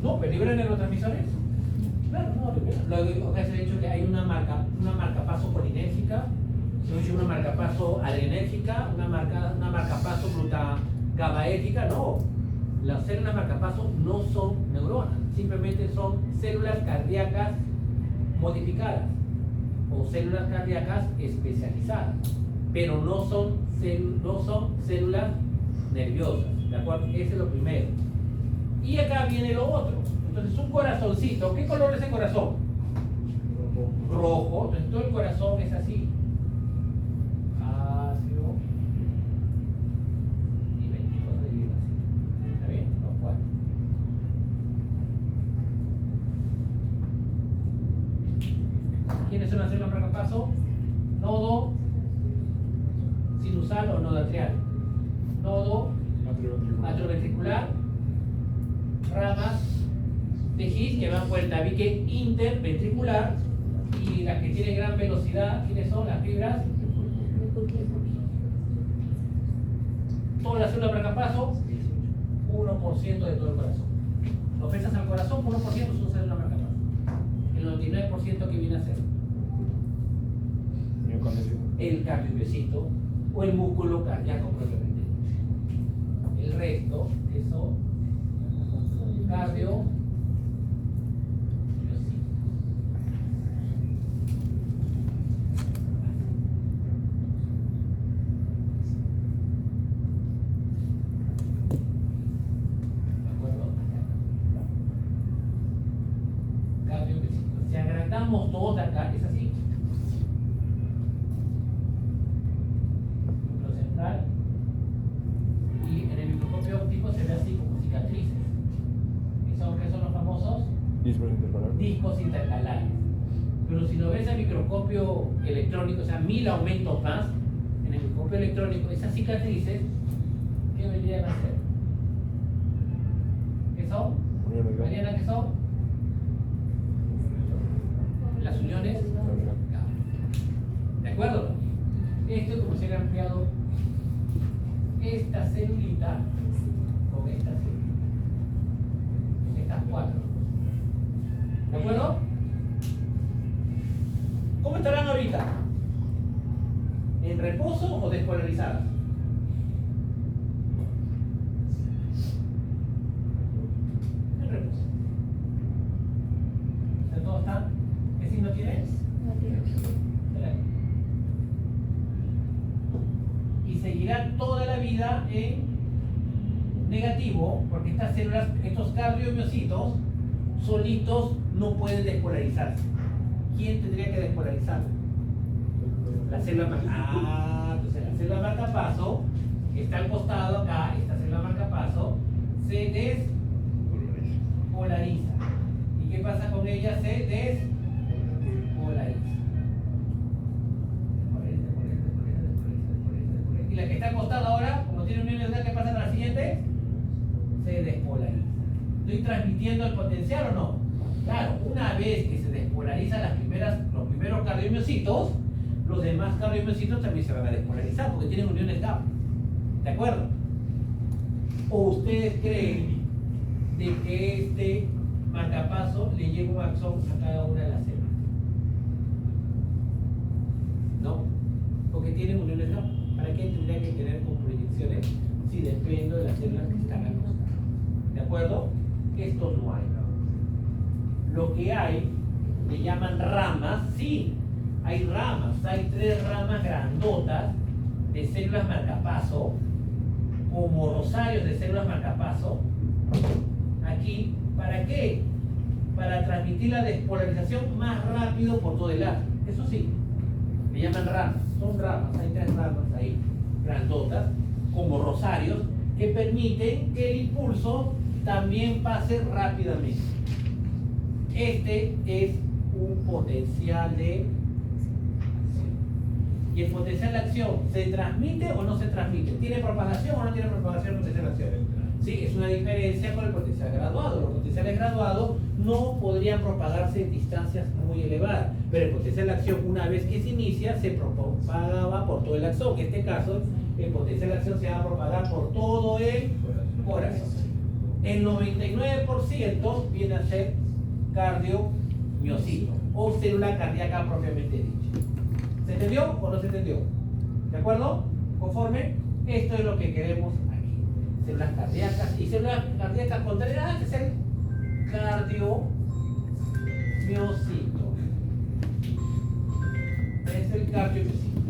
No, pero liberan neurotransmisores. Claro, no, lo que se ha dicho que hay una marcapaso colinérgica, se ha dicho una marcapaso adrenérgica, una marcapaso glutagabaérgica. No, las células marcapaso no son neuronas, simplemente son células cardíacas modificadas o células cardíacas especializadas, pero no son células nerviosas, ¿de acuerdo? Ese es lo primero. Y acá viene lo otro. Entonces un corazoncito, ¿qué color es el corazón? Rojo. Entonces todo el corazón es así. Ácido y ventiloso de vida. ¿Está bien? Los cuatro. ¿Quiénes son las células marcapaso? Nodo sinusal o nodo atrial. Nodo atrioventricular. Ramas de His que van por el tabique interventricular y las que tienen gran velocidad, ¿quiénes son? Las fibras. Todas las células marcapaso, 1% de todo el corazón. Lo pesas al corazón, 1% son células marcapaso. El 99% que viene a ser el cardiomiocito o el músculo cardíaco propiamente. El resto, eso, cardio. Si agrandamos todos de acá, es así. Núcleo central. Y en el microscopio óptico se ve así. microscopio electrónico, o sea, 1000 aumentos más, en el microscopio electrónico, esas cicatrices, ¿qué vendrían a ser? ¿Qué son? Mariana, ¿qué son? Las uniones. ¿De acuerdo? Esto es como si hubiera ampliado esta celulita con esta celulita. Estas cuatro. ¿De acuerdo? ¿Cómo estarán ahorita? ¿En reposo o despolarizadas? En reposo. ¿Todos están? ¿Qué signo tienes? Y seguirá toda la vida en negativo, porque estas células, estos cardiomiocitos solitos no pueden despolarizarse. ¿Quién tendría que despolarizarlo? La célula entonces la célula marcapaso está al costado acá, esta célula marcapaso se despolariza. ¿Y qué pasa con ella? Se despolariza. Y la que está al costado ahora, como tiene uniones de gas, ¿qué pasa con la siguiente? Se despolariza. ¿Estoy transmitiendo el potencial o no? Claro, una vez que se despolarizan los primeros cardiomiocitos, los demás cardiomiocitos también se van a despolarizar porque tienen uniones GAP. ¿De acuerdo? ¿O ustedes creen de que este marcapaso le llega un axón a cada una de las células? No, porque tienen uniones GAP. ¿Para qué tendría que tener con proyecciones si dependo de las células que están al costado? ¿De acuerdo? Esto no hay. Lo que hay, le llaman ramas, sí, hay ramas, hay 3 ramas grandotas de células marcapaso, como rosarios de células marcapaso, aquí, ¿para qué? Para transmitir la despolarización más rápido por todo el átomo. Eso sí, le llaman ramas, son ramas, hay 3 ramas ahí, grandotas, como rosarios, que permiten que el impulso también pase rápidamente. Este es un potencial de acción. ¿Y el potencial de acción se transmite o no se transmite? ¿Tiene propagación o no tiene propagación el potencial de acción? Sí, es una diferencia con el potencial graduado. Los potenciales graduados no podrían propagarse en distancias muy elevadas, pero el potencial de acción, una vez que se inicia, se propagaba por todo el axón. En este caso, el potencial de acción se va a propagar por todo el corazón. El 99% viene a ser cardiomiocito o célula cardíaca propiamente dicha. ¿Se entendió o no se entendió? ¿De acuerdo? ¿Conforme? Esto es lo que queremos aquí. Células cardíacas y células cardíacas contrarias, que es el cardiomiocito. Es el cardiomiocito.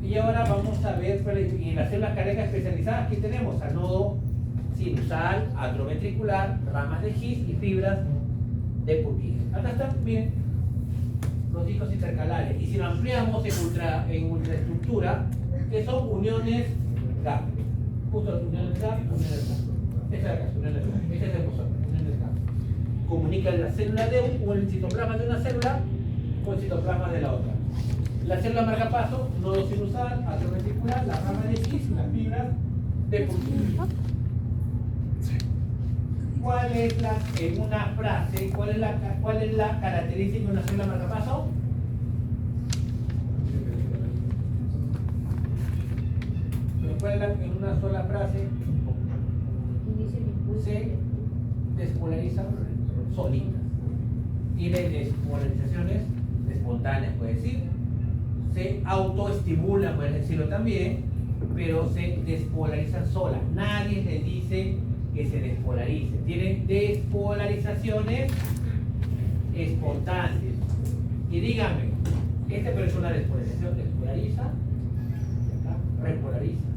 Y ahora vamos a ver, en las células cardíacas especializadas, ¿qué tenemos? Anodo sinusal, atrioventricular, ramas de His y fibras de Purkinje. Acá están, miren, los discos intercalares. Y si lo ampliamos en ultraestructura, que son uniones GAP. Justo las uniones GAP, uniones GAP. Esta es la uniones GAP. Este es el bosón, uniones GAP. Comunican la célula de o el citoplasma de una célula con el citoplasma de la otra. La célula marcapaso, nodo sinusal, atrioventricular, las ramas de His y las fibras de Purkinje. ¿Cuál es en una frase, cuál es la característica de una célula marcapaso? ¿Cuál es en una sola frase? Se despolarizan solitas. Tiene despolarizaciones espontáneas, puede decir. Se autoestimulan, puedes decirlo también, pero se despolarizan solas. Nadie les dice que se despolarice. Tienen despolarizaciones espontáneas. Y díganme, pero es una despolarización, despolariza, repolariza,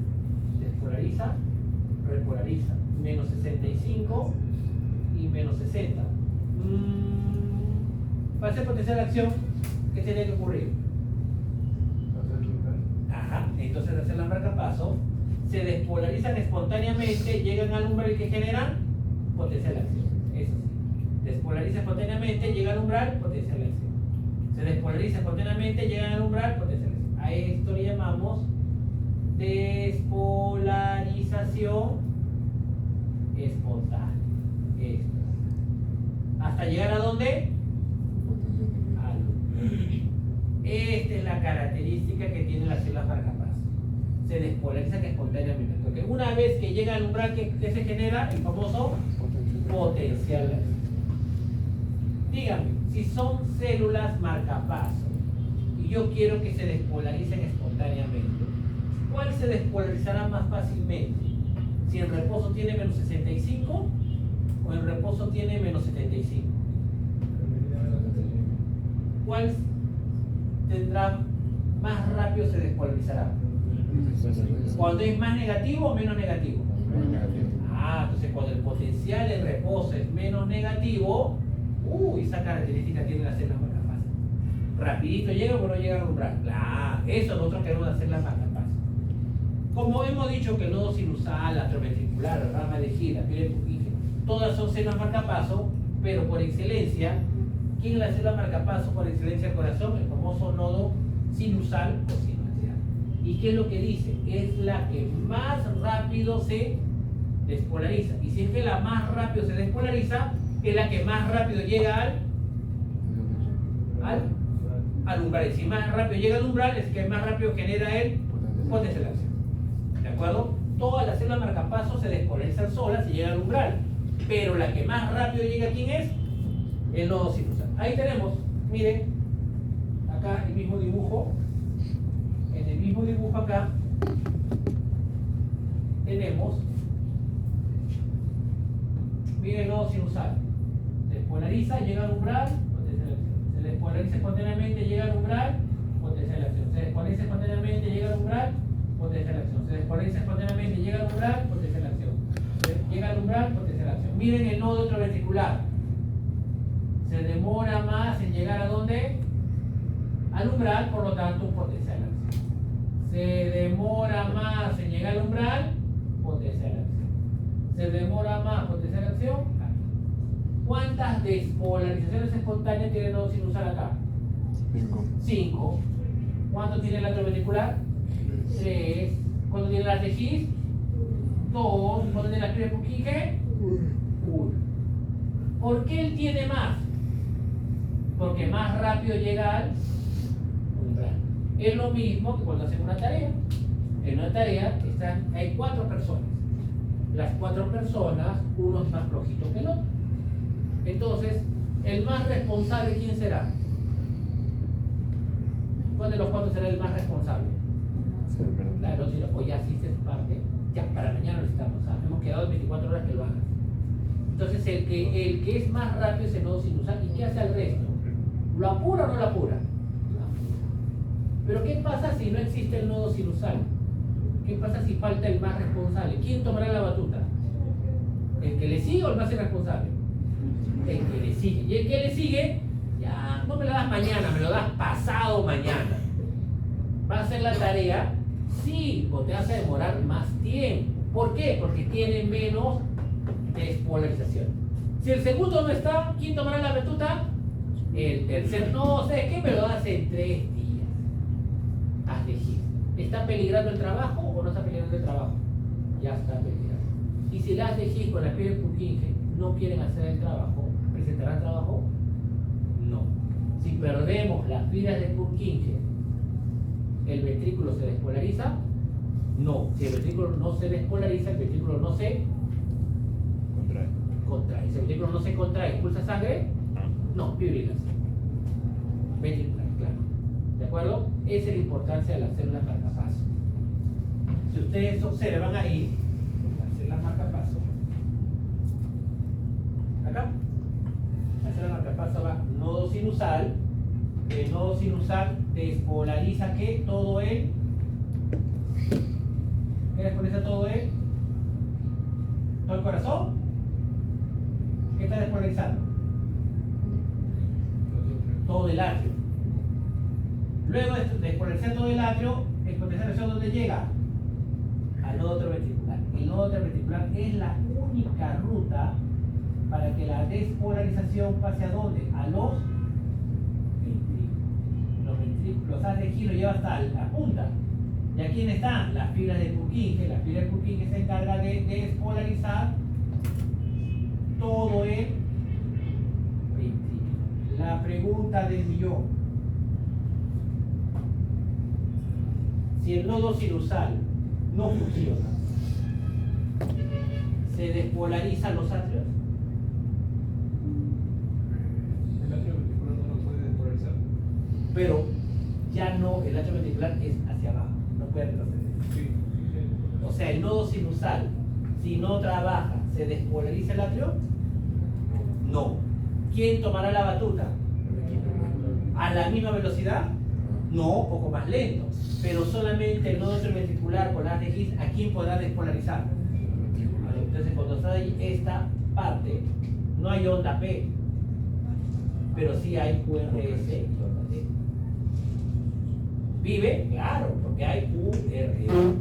despolariza, repolariza, menos 65 y menos 60. Para hacer potencial de acción, ¿qué tiene que ocurrir? Ajá, entonces hacer la marcapaso, se despolarizan espontáneamente, llegan al umbral que generan potencial de acción. Eso sí. Despolariza espontáneamente, llega al umbral, potencial de acción. Se despolariza espontáneamente, llegan al umbral, potencialización. A esto le llamamos despolarización espontánea. Esto. ¿Hasta llegar a dónde? Al umbral. Esta es la característica que tienen las células marcapasos. Se despolarizan espontáneamente. Porque una vez que llega al umbral, ¿qué se genera? El famoso potencial. Dígame, si son células marcapasos y yo quiero que se despolaricen espontáneamente, ¿cuál se despolarizará más fácilmente? Si en reposo tiene menos 65 o en reposo tiene menos 75. ¿Cuál tendrá más rápido se despolarizará? ¿Cuando es más negativo o menos negativo? Entonces cuando el potencial de reposo es menos negativo, esa característica tiene las células marcapasos. Rapidito llega o no llega al umbral. Claro, eso nosotros queremos hacer las marcapasos. Como hemos dicho que el nodo sinusal, atrioventricular, rama de gira, todas son células marcapasos, pero por excelencia, ¿quién es la célula marcapaso por excelencia del corazón? El famoso nodo sinusal o sinusial. ¿Y qué es lo que dice? Es la que más rápido se despolariza. Y si es que la más rápido se despolariza, es la que más rápido llega al umbral. Si más rápido llega al umbral, es que más rápido genera el potencial de acción. ¿De acuerdo? Todas las células marcapasos se despolarizan solas y llegan al umbral. Pero la que más rápido llega, ¿quién es? El nodo sinusal. Ahí tenemos, miren, acá el mismo dibujo. En el mismo dibujo acá tenemos, miren el nodo sinusal. Se despolariza, llega al umbral, potencial de acción. Se despolariza espontáneamente, llega al umbral, potencial de acción. Se despolariza espontáneamente, llega al umbral, potencial de acción. Se despolariza espontáneamente, llega al umbral, potencial de acción. Llega al umbral, potencial de acción. Miren el nodo atrioventricular. Se demora más en llegar a dónde? Al umbral, por lo tanto, un potencial de acción. Se demora más en llegar al umbral, potencial de acción. Se demora más, potencial de acción. ¿Cuántas despolarizaciones espontáneas tiene el nodo sinusal acá? 5. ¿Cuánto tiene el atrioventricular? 3. ¿Cuánto tiene la regis? 2. ¿Cuánto tiene la aspira de Purkinje? 1. ¿Por qué él tiene más? Porque más rápido llega al umbral. Es lo mismo que cuando hacemos una tarea. En una tarea hay 4 personas. Las 4 personas, uno es más flojito que el otro. Entonces, el más responsable, ¿quién será? ¿Cuál de los 4 será el más responsable? Claro, si hoy ya hiciste parte, ya para mañana lo necesitamos. Hemos quedado en 24 horas que lo hagas. Entonces, el que es más rápido es el nodo sinusal. ¿Y qué hace al resto? ¿Lo apura o no lo apura? Pero ¿qué pasa si no existe el nodo sinusal? ¿Qué pasa si falta el más responsable? ¿Quién tomará la batuta? ¿El que le sigue o el más irresponsable? El que le sigue. Y el que le sigue, ya no me lo das mañana, me lo das pasado mañana. ¿Va a hacer la tarea? Sí, o te vas a demorar más tiempo. ¿Por qué? Porque tiene menos despolarización. Si el segundo no está, ¿quién tomará la batuta? El tercero. No sé, ¿qué me lo das en 3 días? Haz de gis. ¿Está peligrando el trabajo o no está peligrando el trabajo? Ya está peligrando. Y si las de gis con la piel de Purkinje no quieren hacer el trabajo, ¿presentarán trabajo? No. Si perdemos las fibras de Purkinje, ¿el ventrículo se despolariza? No. Si el ventrículo no se despolariza, el ventrículo no se contrae. Si el ventrículo no se contrae, ¿expulsa sangre? No, fibrilación. Ventricular, claro. ¿De acuerdo? Esa es la importancia de las células marcapaso. Si ustedes observan ahí, las células marcapaso, acá, la célula marcapaso va nodo sinusal, el nodo sinusal despolariza ¿qué? Todo el. ¿Qué despolariza todo el? ¿Todo el corazón? ¿Qué está despolarizando? Todo el atrio. Luego de despolarizar todo el atrio, el potencial de acción ¿dónde llega? Al nodo atrioventricular. El nodo atrioventricular es la única ruta para que la despolarización pase ¿a dónde? A los ventrículos. los haz de His lo lleva hasta la punta. ¿Y aquí quién están? Las fibras de Purkinje. La fibra de Purkinje se encarga de despolarizar todo el principio. La pregunta del millón. Si el nodo sinusal no funciona, ¿se despolarizan los atrios? El atrio ventricular no lo puede despolarizar. Pero ya no, el atrio ventricular es hacia abajo, no puede retroceder. Sí. O sea, el nodo sinusal, si no trabaja, ¿se despolariza el atrio? No. ¿Quién tomará la batuta? ¿A la misma velocidad? No, poco más lento. Pero solamente el nodo ventricular con haz de His, ¿a quién podrá despolarizar? Entonces, cuando está ahí esta parte, no hay onda P, pero sí hay QRS y onda T. ¿Vive? Claro, porque hay QRS,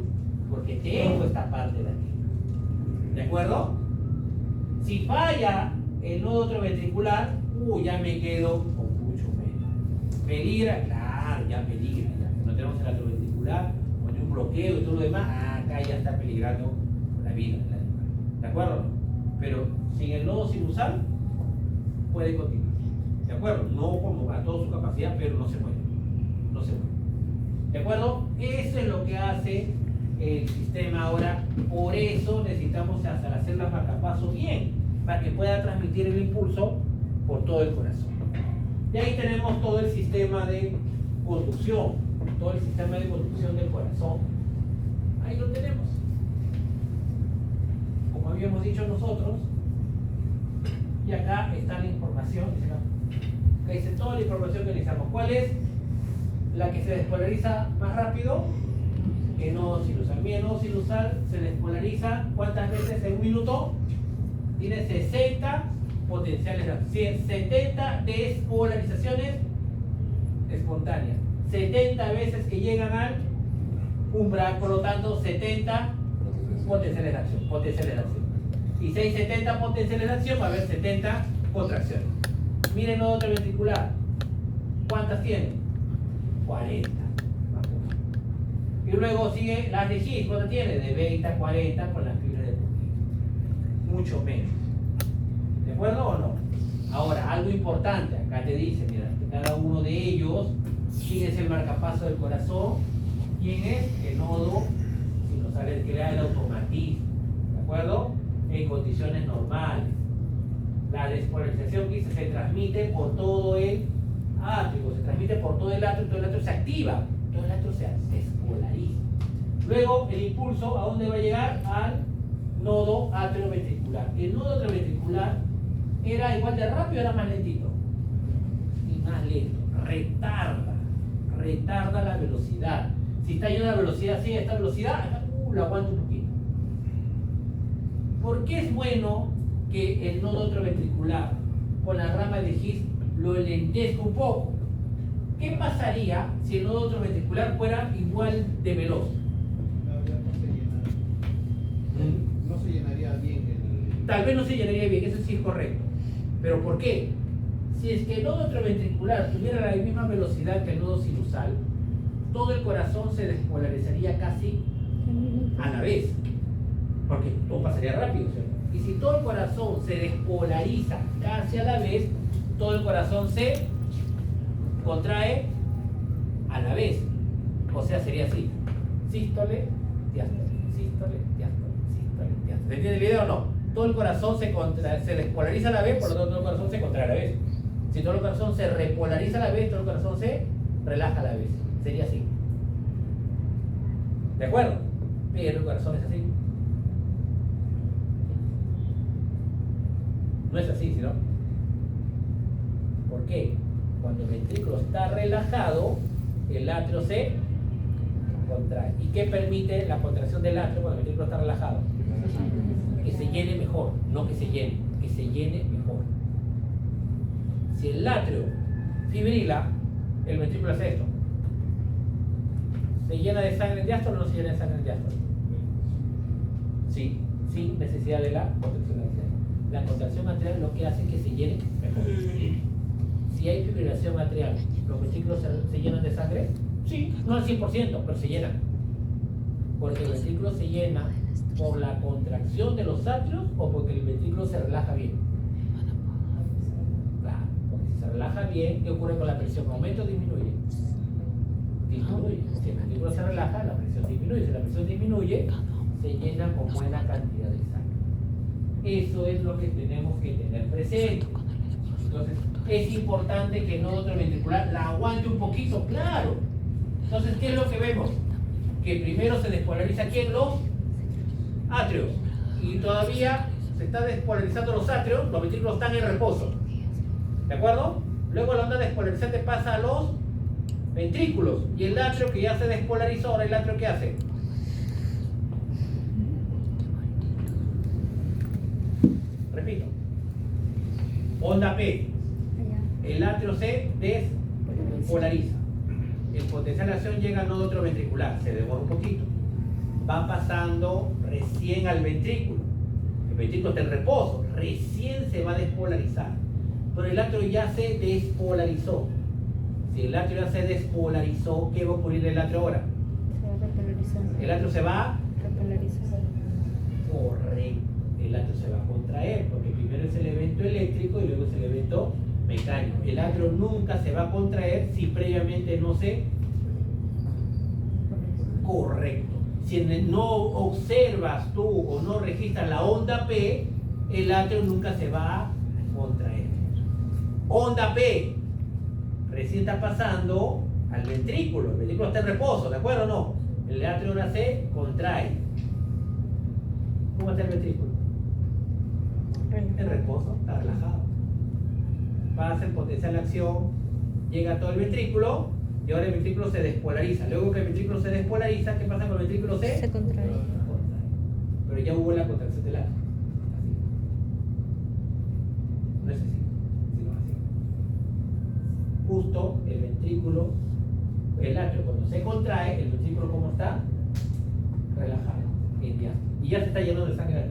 porque tengo esta parte de aquí. ¿De acuerdo? Si falla el nodo ventricular, ya me quedo con mucho menos. Peligra, claro, ya peligra, ya. No tenemos el atrio ventricular, con un bloqueo y todo lo demás, acá ya está peligrando la vida. ¿De acuerdo? Pero sin el nodo sinusal puede continuar. ¿De acuerdo? No como a toda su capacidad, pero no se muere. No se muere. ¿De acuerdo? Eso es lo que hace el sistema ahora. Por eso necesitamos hacer las células marcapasos bien, para que pueda transmitir el impulso por todo el corazón. Y ahí tenemos todo el sistema de conducción, todo el sistema de conducción del corazón. Ahí lo tenemos. Como habíamos dicho nosotros, y acá está la información, acá dice toda la información que necesitamos. ¿Cuál es la que se despolariza más rápido? El nodo sinusal. Mi nodo sinusal se despolariza ¿cuántas veces en un minuto? Tiene 60 potenciales, 70 despolarizaciones espontáneas, 70 veces que llegan al umbral, por lo tanto 70 potenciales de acción. Y si hay 70 potenciales de acción, va a haber 70 contracciones. Miren el nodo ventricular. ¿Cuántas tiene? 40. Y luego sigue la de His. ¿Cuántas tiene? De 20 a 40 con las fibras de Purkinje. Mucho menos. ¿De acuerdo o no? Ahora, algo importante. Acá te dice, mira, cada uno de ellos, ¿quién es el marcapaso del corazón? ¿Quién es? El nodo sinusal, el que le da el automatismo. ¿De acuerdo? En condiciones normales. La despolarización que se transmite por todo el atrio, se transmite por todo el atrio se activa, todo el atrio se despolariza. Luego el impulso, ¿a dónde va a llegar? Al nodo atrioventricular. El nodo atrioventricular era igual de rápido, era más lentito. Y más lento, retarda la velocidad. Si está yendo a la velocidad así, a esta velocidad, lo aguanta un poquito. ¿Por qué es bueno que el nodo atrioventricular con la rama de His lo lentezca un poco? ¿Qué pasaría si el nodo atrioventricular fuera igual de veloz? No se llenaría bien el... Tal vez no se llenaría bien, eso sí es correcto. ¿Pero por qué? Si es que el nodo atrioventricular tuviera la misma velocidad que el nodo sinusal, todo el corazón se despolarizaría casi a la vez. Porque todo pasaría rápido, ¿cierto? Y si todo el corazón se despolariza casi a la vez, todo el corazón se contrae a la vez. O sea, sería así: sístole, diástole, sístole, diástole, sístole, diástole. ¿Se entiende el video o no? Todo el corazón se despolariza a la vez, por lo tanto todo el corazón se contrae a la vez. Si todo el corazón se repolariza a la vez, todo el corazón se relaja a la vez. Sería así. ¿De acuerdo? Pero el corazón es así. No es así, ¿no? ¿Por qué? Cuando el ventrículo está relajado, el atrio se contrae. ¿Y qué permite la contracción del atrio cuando el ventrículo está relajado? Que se llene mejor, no que se llene mejor. Si el atrio fibrila, el ventrículo hace esto. ¿Se llena de sangre en diástole o no se llena de sangre en diástole? Sí, sin necesidad de la contracción atrial. La contracción atrial lo que hace es que se llene mejor. Si hay fibrilación atrial ¿Los ventrículos se llenan de sangre? Sí, no al 100%, pero se llenan. Porque el ventrículo se llena por la contracción de los atrios o porque el ventrículo se relaja bien. Claro, porque si se relaja bien, ¿qué ocurre con la presión? ¿Aumenta o disminuye? Disminuye. Si el ventrículo se relaja, la presión disminuye. Si la presión disminuye, se llena con buena cantidad de sangre. Eso es lo que tenemos que tener presente. Entonces, es importante que el nodo ventricular la aguante un poquito, claro. Entonces, ¿qué es lo que vemos? Que primero se despolariza ¿quién? Los atrios. Y todavía se está despolarizando los atrios, los ventrículos están en reposo. ¿De acuerdo? Luego la onda despolarizante pasa a los ventrículos. Y el atrio que ya se despolarizó, ahora el atrio ¿qué hace? Repito. Onda P. El atrio se despolariza. El potencial de acción llega al nodo atrioventricular, se demora un poquito. Va pasando recién al ventrículo. El ventrículo está en reposo, recién se va a despolarizar. Pero el atrio ya se despolarizó. Si el atrio ya se despolarizó, ¿qué va a ocurrir en el atrio ahora? Se va a repolarizar. El atrio se va a repolarizar. correr. El atrio se va a contraer, porque primero es el evento eléctrico y luego es el evento mecánico. El atrio nunca se va a contraer si previamente no se... Correcto. Si no observas tú o no registras la onda P, el atrio nunca se va a contraer. Onda P. Recién está pasando al ventrículo. El ventrículo está en reposo, ¿de acuerdo o no? El atrio ahora se contrae. ¿Cómo está el ventrículo? En reposo, está relajado. Pasa el potencial de acción, llega a todo el ventrículo y ahora el ventrículo se despolariza. Luego que el ventrículo se despolariza, ¿qué pasa con el ventrículo? Se contrae. Pero ya hubo la contracción del atrio. Así. No es así, sino así. Justo el ventrículo, el atrio cuando se contrae, el ventrículo ¿cómo está? Relajado. Y ya se está llenando de sangre.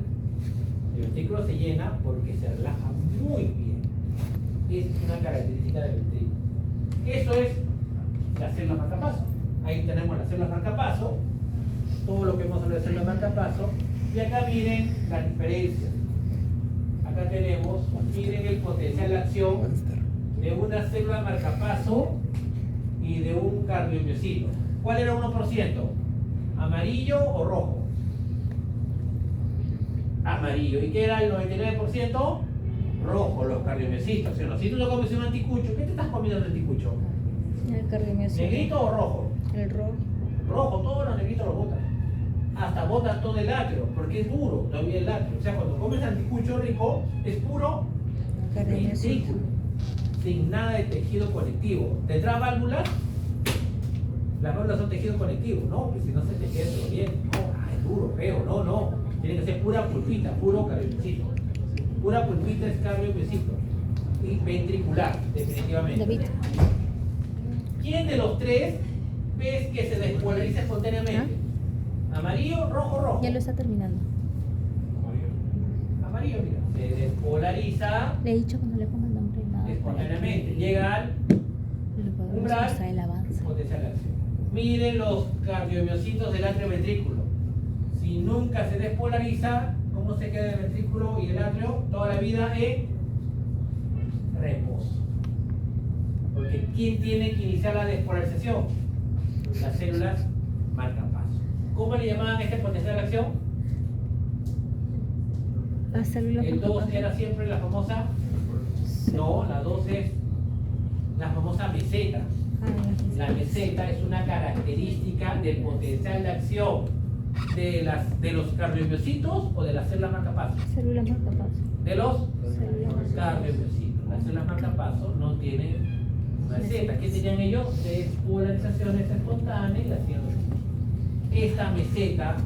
El ventrículo se llena porque se relaja muy bien. Es una característica del ventrículo. Eso es la célula marcapaso. Ahí tenemos la célula marcapaso, todo lo que hemos hablado de célula marcapaso. Y acá miren las diferencias. Acá tenemos, miren el potencial de acción de una célula marcapaso y de un cardiomiocito. ¿Cuál era 1%? ¿Amarillo o rojo? Amarillo. ¿Y qué era el 99%? Rojo, los cardiomiocitos. Si tú no comes un anticucho, ¿qué te estás comiendo el anticucho? El cardiomiocito. ¿Negrito o rojo? El rojo. Rojo, todos los negritos los botan. Hasta botan todo el atrio, porque es duro todavía el atrio. O sea, cuando comes anticucho rico, es puro ventrículo, sin nada de tejido conectivo. ¿Tendrá válvulas? Las válvulas son tejido conectivo, ¿no? Porque si no se te queda todo bien. No, es duro, feo, no. Tiene que ser pura pulpita, puro cardiomiocito. Pura pulpita es cardiomiocito. Y ventricular, definitivamente. David. ¿Quién de los tres ves que se despolariza espontáneamente? ¿Amarillo, rojo? Ya lo está terminando. Amarillo, mira. Se despolariza Le he dicho que no le ponga el nombre nada. espontáneamente. Llega al umbral, El avance. potencial de acción. Miren los cardiomiocitos del atrio ventrículo. Si nunca se despolariza, ¿cómo se queda el ventrículo y el atrio? Toda la vida en reposo. Porque ¿quién tiene que iniciar la despolarización? Las células marcapaso. ¿Cómo le llamaban a este potencial de acción? La célula El 2 marcapaso. era siempre la famosa. No, la 2 es la famosa meseta. La meseta es una característica del potencial de acción de los cardiomiocitos o de las células marcapaso. Célula marcapaso. De los Célula marcapaso. cardiomiocitos. Las células marcapaso no tienen meseta. ¿Qué tenían ellos? Despolarizaciones espontáneas y hacían esta meseta.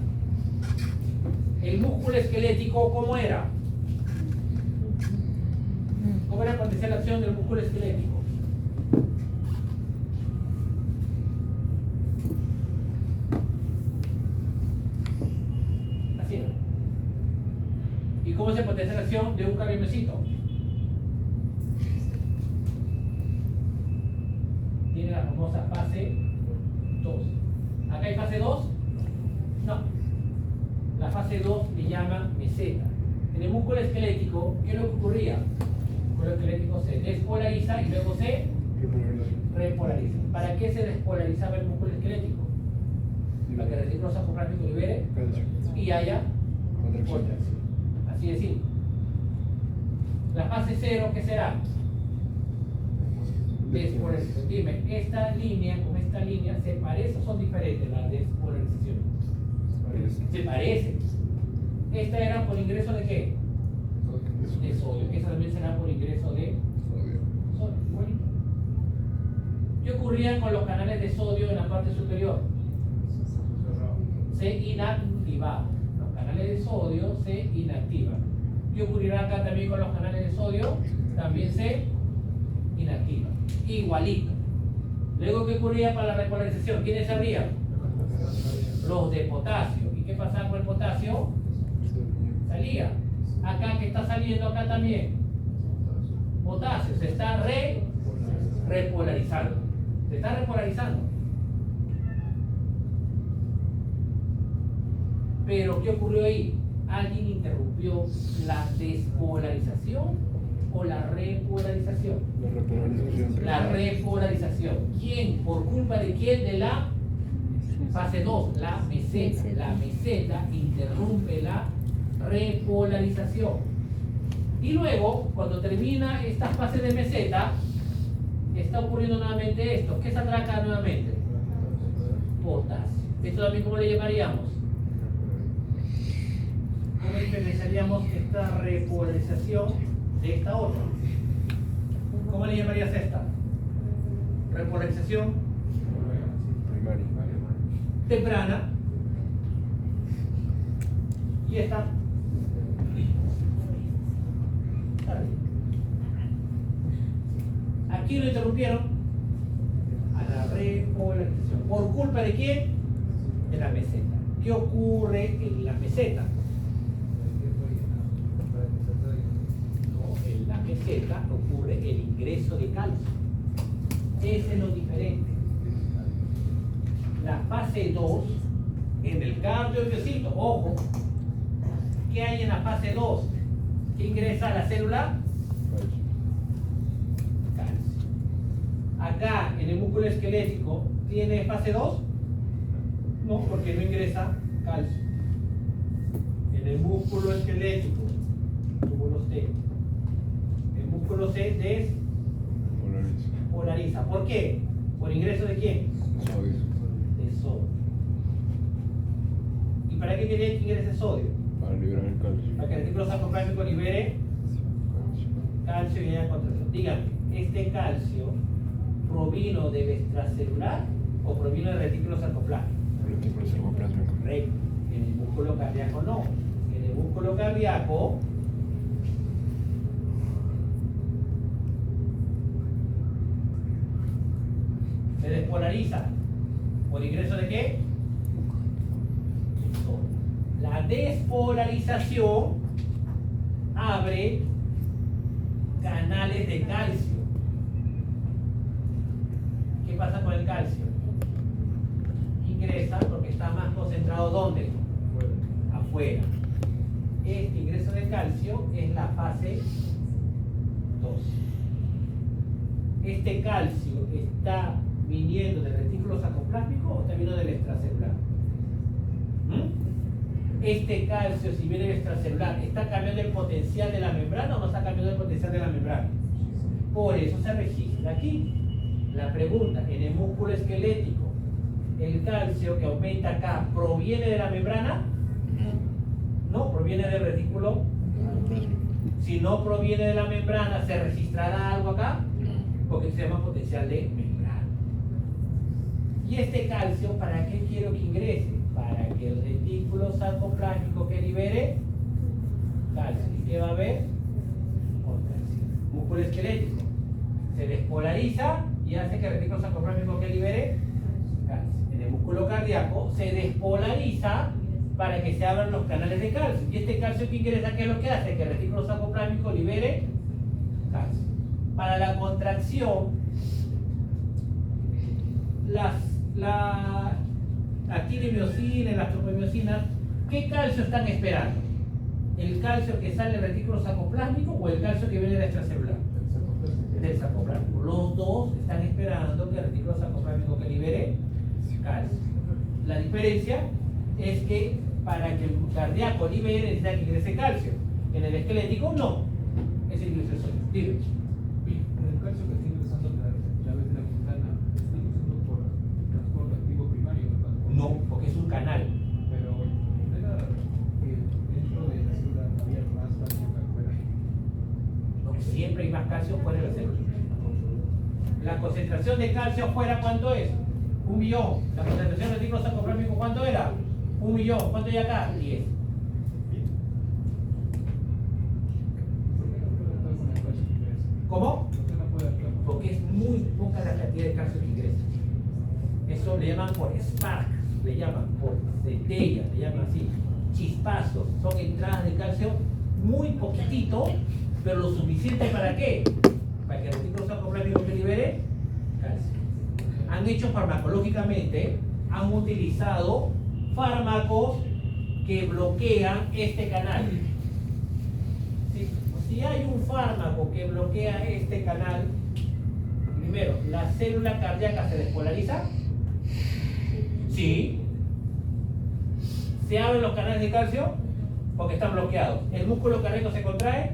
El músculo esquelético, ¿cómo era? ¿Cómo era el potencial de acción del músculo esquelético? Así era. ¿Y cómo es el potencial de acción de un cardiomiocito? famosa fase 2. ¿Acá hay fase 2? No. La fase 2 le llama meseta. En el músculo esquelético, ¿qué es lo que ocurría? El músculo esquelético se despolariza y luego se repolariza. ¿Para qué se despolarizaba el músculo esquelético? Para que el retículo sarcoplástico libere y haya contracción. Así de simple. La fase 0, ¿qué será? Despolarización. Dime, ¿esta línea con esta línea se parece o son diferentes las despolarizaciones? Se parecen. ¿Esta era por ingreso de qué? De sodio. Esta también será por ingreso de sodio. Igualito. ¿Qué ocurría con los canales de sodio en la parte superior? Se inactivaban. Los canales de sodio se inactivan. ¿Qué ocurrirá acá también con los canales de sodio? También se inactivan. Igualito. Luego, ¿qué ocurría para la repolarización? ¿Quiénes se abrían? Los de potasio. ¿Y qué pasaba con el potasio? Salía. Acá, ¿qué está saliendo acá también? Potasio. Se está repolarizando. Se está repolarizando. Pero, ¿qué ocurrió ahí? ¿Alguien interrumpió la despolarización o la repolarización? La repolarización. La repolarización. ¿Quién? ¿Por culpa de quién? De la fase 2, la meseta. La meseta interrumpe la repolarización. Y luego, cuando termina esta fase de meseta, está ocurriendo nuevamente esto. ¿Qué saldrá acá nuevamente? Potasio. ¿Esto también cómo le llamaríamos? ¿Cómo diferenciaríamos esta repolarización de esta otra? ¿Cómo le llamarías esta? Repolarización Primaria. temprana. Y esta tardía. ¿A quién lo interrumpieron? A la repolarización. ¿Por culpa de quién? De la meseta. ¿Qué ocurre en la meseta? En la meseta ocurre el ingreso de calcio. Ese es lo diferente. La fase 2 en el cardiomiocito, ojo, ¿qué hay en la fase 2? ¿Qué ingresa a la célula? Calcio. Acá en el músculo esquelético, ¿tiene fase 2? No, porque no ingresa calcio. En el músculo esquelético, músculo C, el músculo C despolariza. ¿Por qué? ¿Por ingreso de quién? Sodio. De sodio. ¿Y para qué quiere que ingrese sodio? Para liberar el calcio. Para que el retículo sarcoplástico libere calcio y haya contracción. Díganme, ¿este calcio provino del extracelular o provino del retículo sarcoplástico? El retículo sarcoplásmico. Correcto. En el músculo cardíaco no. En el músculo cardíaco se despolariza. ¿Por ingreso de qué? La despolarización abre canales de calcio. ¿Qué pasa con el calcio? Ingresa porque está más concentrado ¿dónde? Afuera. Este ingreso de calcio es la fase 2. Este calcio está viniendo del retículo sarcoplásmico o está viniendo del extracelular. Este calcio, si viene del extracelular, ¿está cambiando el potencial de la membrana o no está cambiando el potencial de la membrana? Por eso se registra aquí. La pregunta, en el músculo esquelético, ¿el calcio que aumenta acá proviene de la membrana? No, proviene del retículo. Si no proviene de la membrana, ¿se registrará algo acá? Porque se llama potencial de membrana. ¿Y este calcio para qué quiero que ingrese? Para que el retículo sarcoplástico que libere calcio. ¿Y qué va a haber? Contracción. Músculo esquelético. Se despolariza y hace que el retículo sarcoplástico que libere calcio. En el músculo cardíaco se despolariza para que se abran los canales de calcio. Y este calcio que ingresa, ¿qué es lo que hace? Que el retículo sarcoplástico libere calcio. Para la contracción, la tirimiosina y las tropamiosinas, ¿qué calcio están esperando? ¿El calcio que sale del retículo sarcoplásmico o el calcio que viene del extracelular? Del sarcoplásmico. Los dos están esperando que el retículo sarcoplásmico que libere calcio. La diferencia es que para que el cardíaco libere necesita que ingrese calcio. En el esquelético no. Es el glucoso. Dime. El calcio que está ingresando a través de la ventana está ingresando por transporte activo primario. No, porque es un canal. Pero era que dentro de la célula había más calcio que afuera. No, siempre hay más calcio fuera de la célula. La concentración de calcio afuera, ¿cuánto es? 1 millón. La concentración de retículo sarcoplásmico, ¿cuánto era? 1 millón. ¿Cuánto hay acá? 10. ¿Cómo? Porque es muy poca la cantidad de calcio que ingresa. Eso le llaman por spark, le llaman por centella, le llaman así, chispazos. Son entradas de calcio muy poquitito, pero lo suficiente ¿para qué? Para que el retículo sarcoplásmico que libere calcio. Han hecho farmacológicamente, han utilizado fármacos que bloquean este canal. Si hay un fármaco que bloquea este canal, primero, ¿la célula cardíaca se despolariza? Sí. ¿Se abren los canales de calcio? Porque están bloqueados. ¿El músculo cardíaco se contrae?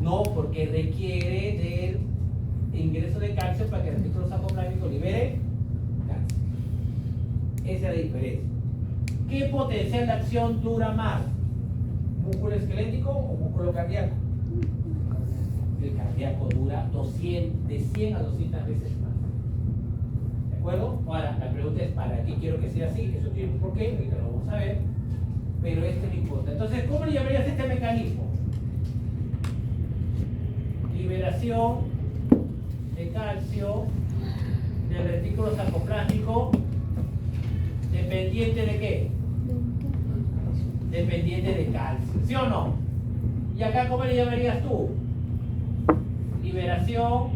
No, porque requiere del ingreso de calcio para que el retículo sarcoplásmico libere calcio. Esa es la diferencia. ¿Qué potencial de acción dura más? ¿Músculo esquelético o músculo cardíaco? El cardíaco dura de 100 a 200 veces más. ¿De acuerdo? Ahora, la pregunta es, ¿para qué quiero que sea así? Eso tiene un porqué, ahorita lo vamos a ver, pero esto no importa. Entonces, ¿cómo le llamarías este mecanismo? Liberación de calcio del retículo sarcoplásmico, ¿dependiente de qué? Dependiente de calcio, ¿sí o no? ¿Y acá cómo le llamarías tú? Liberación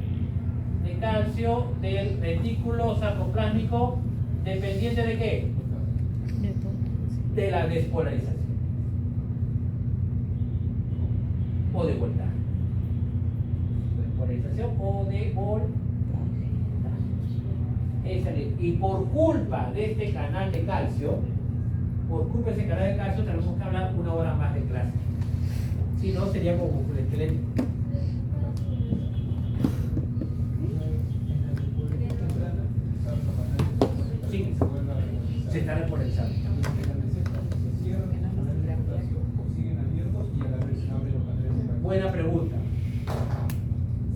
de calcio del retículo sarcoplásmico, ¿dependiente de qué? De la despolarización o de voltaje. Despolarización o de voltaje. Y por culpa de este canal de calcio, tenemos que hablar 1 hora más de clase. Si no, sería como músculo esquelético. Sí, se está repolarizando. Buena pregunta.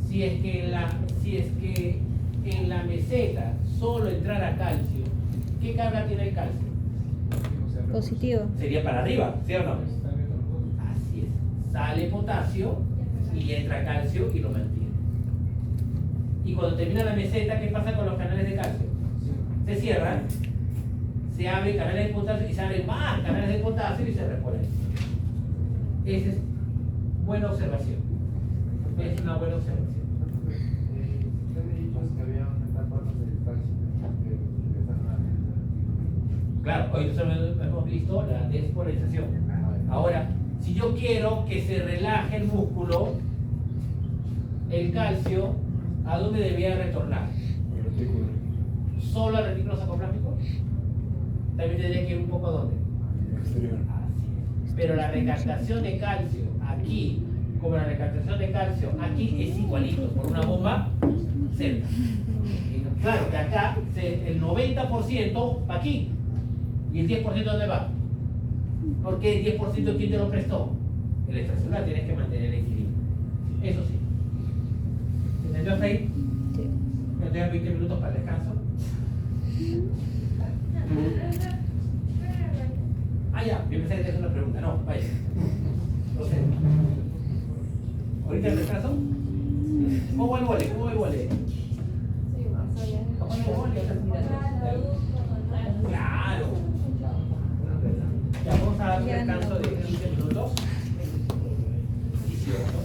Si es que en la meseta solo entrara calcio, ¿qué carga tiene el calcio? Positivo. Sería para arriba, ¿sí o no? Así es. Sale potasio y entra calcio y lo mantiene. Y cuando termina la meseta, ¿qué pasa con los canales de calcio? Se cierran, se abren canales de potasio y se abren más canales de potasio y se repolarizan. Esa es buena observación. Es una buena observación. Claro, hoy nosotros hemos visto la despolarización. Ahora, si yo quiero que se relaje el músculo, el calcio, ¿a dónde debería retornar? El retículo. ¿Solo al retículo sarcoplásmico? También tendría que ir un poco a dónde. Exterior. Así es. Pero la recaptación de calcio aquí, como la recaptación de calcio aquí, es igualito, por una bomba cerca. Y claro que acá el 90% va aquí. ¿Y el 10% dónde va? ¿Por qué el 10% quién te lo prestó? El extracelular, tienes que mantener el equilibrio. Eso sí. ¿Entendió hasta ahí? Sí. ¿Me tengan 20 minutos para el descanso? Ah, ya, yo pensé que te hacer una pregunta. No, vaya. Entonces, ¿ahorita el descanso? ¿Cómo va el vole? ¿Cómo va el vole? ¿Cómo va el vole? Claro. Ya vamos a dar un descanso de 15 minutos. 18.